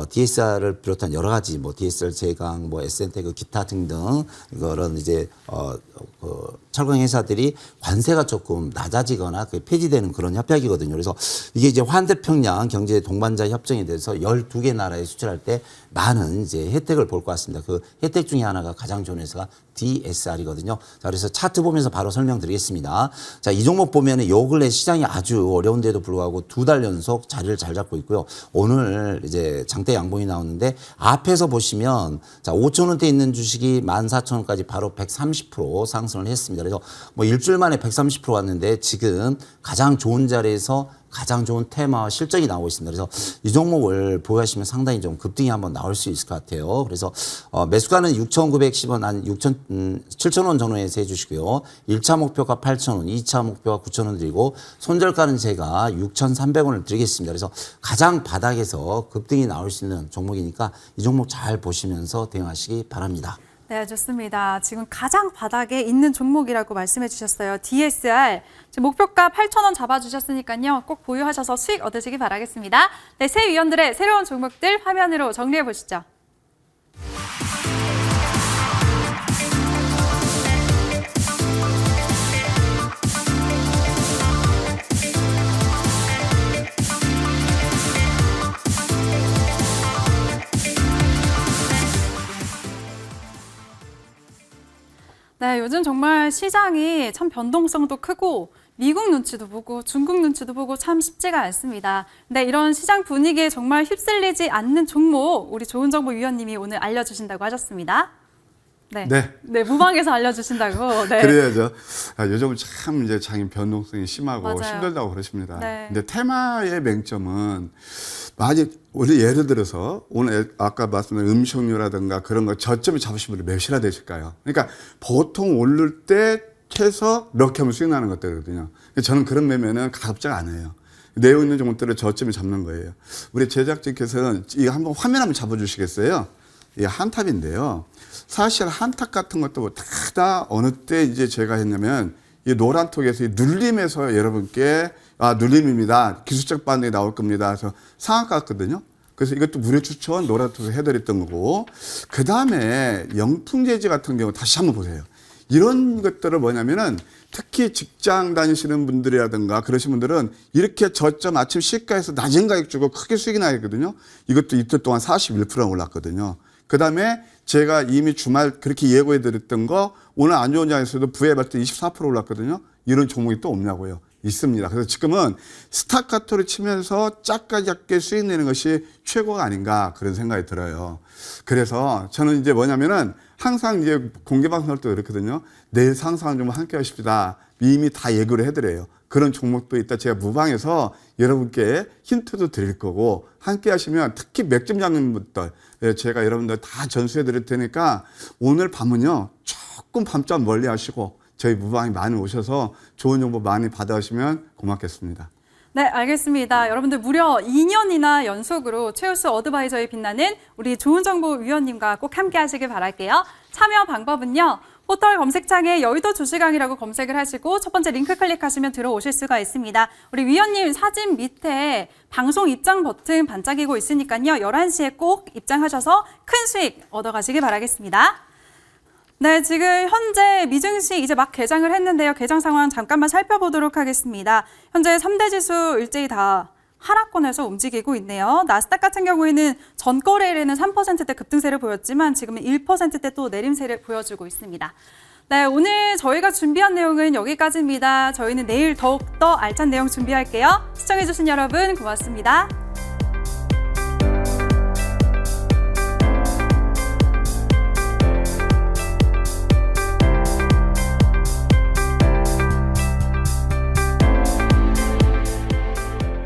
DSR을 비롯한 여러 가지 뭐 DSR 제강, 뭐 SN테크 기타 등등 그런 이제 철강 회사들이 관세가 조금 낮아지거나 폐지되는 그런 협약이거든요. 그래서 이게 이제 환태평양 경제 동반자 협정에 대해서 12개 나라에 수출할 때 많은 이제 혜택을 볼 것 같습니다. 그 혜택 중에 하나가 가장 좋은 회사가 DSR이거든요. 자, 그래서 차트 보면서 바로 설명드리겠습니다. 자, 이 종목 보면은 요 근래 시장이 아주 어려운데도 불구하고 2달 연속 자리를 잘 잡고 있고요. 오늘 이제 장대 양봉이 나오는데 앞에서 보시면 자, 5,000원대 있는 주식이 14,000원까지 바로 130% 상승을 했습니다. 그래서 뭐 일주일 만에 130% 왔는데 지금 가장 좋은 자리에서 가장 좋은 테마와 실적이 나오고 있습니다. 그래서 이 종목을 보유하시면 상당히 좀 급등이 한번 나올 수 있을 것 같아요. 그래서 매수가는 6,910원, 한 7,000원 전후에서 해주시고요. 1차 목표가 8,000원, 2차 목표가 9,000원 드리고 손절가는 제가 6,300원을 드리겠습니다. 그래서 가장 바닥에서 급등이 나올 수 있는 종목이니까 이 종목 잘 보시면서 대응하시기 바랍니다. 네, 좋습니다. 지금 가장 바닥에 있는 종목이라고 말씀해 주셨어요. DSR. 지금 목표가 8,000원 잡아주셨으니까요. 꼭 보유하셔서 수익 얻으시기 바라겠습니다. 네, 새 위원들의 새로운 종목들 화면으로 정리해 보시죠. 네, 요즘 정말 시장이 참 변동성도 크고 미국 눈치도 보고 중국 눈치도 보고 참 쉽지가 않습니다. 근데 이런 시장 분위기에 정말 휩쓸리지 않는 종목 우리 좋은정보위원님이 오늘 알려주신다고 하셨습니다. 네, 네, 무방에서 알려주신다고. 네. 그래야죠. 요즘은 참 이제 장인 변동성이 심하고 맞아요. 힘들다고 그러십니다. 네. 근데 테마의 맹점은 많이 우리 예를 들어서 오늘 아까 말씀드린 음식료라든가 그런 거 저점이 잡으신 분이 몇이나 되실까요? 그러니까 보통 오를 때 최소 이렇게 하면 수익 나는 것들이거든요. 저는 그런 매매는 가급적 안 해요. 내용 있는 종목들을 저점에 잡는 거예요. 우리 제작진께서는 이거 한번 화면 한번 잡아주시겠어요? 이게 한탑인데요. 사실 한탑 같은 것도 다 어느 때 이제 제가 했냐면 이 노란톡에서 이 눌림에서 여러분께 눌림입니다. 기술적 반응이 나올 겁니다. 그래서 상한가 같거든요. 그래서 이것도 무료 추천 노란톡에서 해드렸던 거고 그 다음에 영풍재지 같은 경우 다시 한번 보세요. 이런 것들을 뭐냐면은 특히 직장 다니시는 분들이라든가 그러신 분들은 이렇게 저점 아침 시가에서 낮은 가격 주고 크게 수익이 나거든요. 이것도 이틀 동안 41% 올랐거든요. 그 다음에 제가 이미 주말 그렇게 예고해 드렸던 거 오늘 안 좋은 장에서도 부해봤을 때 24% 올랐거든요. 이런 종목이 또 없냐고요. 있습니다. 그래서 지금은 스타카토를 치면서 작게 수익 내는 것이 최고가 아닌가 그런 생각이 들어요. 그래서 저는 이제 뭐냐면은 항상 이제 공개방송할 때 그렇거든요. 내일 상승한 종목 함께 하십시다. 이미 다 예고를 해드려요. 그런 종목도 있다. 제가 무방에서 여러분께 힌트도 드릴 거고 함께 하시면 특히 맥점 잡는 분들 제가 여러분들 다 전수해 드릴 테니까 오늘 밤은요. 조금 밤잠 멀리 하시고 저희 무방에 많이 오셔서 좋은 정보 많이 받아가시면 고맙겠습니다. 네, 알겠습니다. 여러분들 무려 2년이나 연속으로 최우수 어드바이저에 빛나는 우리 좋은정보위원님과 꼭 함께 하시길 바랄게요. 참여 방법은요. 포털 검색창에 여의도 주식왕이라고 검색을 하시고 첫 번째 링크 클릭하시면 들어오실 수가 있습니다. 우리 위원님 사진 밑에 방송 입장 버튼 반짝이고 있으니까요. 11시에 꼭 입장하셔서 큰 수익 얻어가시기 바라겠습니다. 네, 지금 현재 미증시 이제 막 개장을 했는데요. 개장 상황 잠깐만 살펴보도록 하겠습니다. 현재 3대 지수 일제히 다 하락권에서 움직이고 있네요. 나스닥 같은 경우에는 전거래일에는 3%대 급등세를 보였지만 지금은 1%대 또 내림세를 보여주고 있습니다. 네, 오늘 저희가 준비한 내용은 여기까지입니다. 저희는 내일 더욱더 알찬 내용 준비할게요. 시청해주신 여러분 고맙습니다.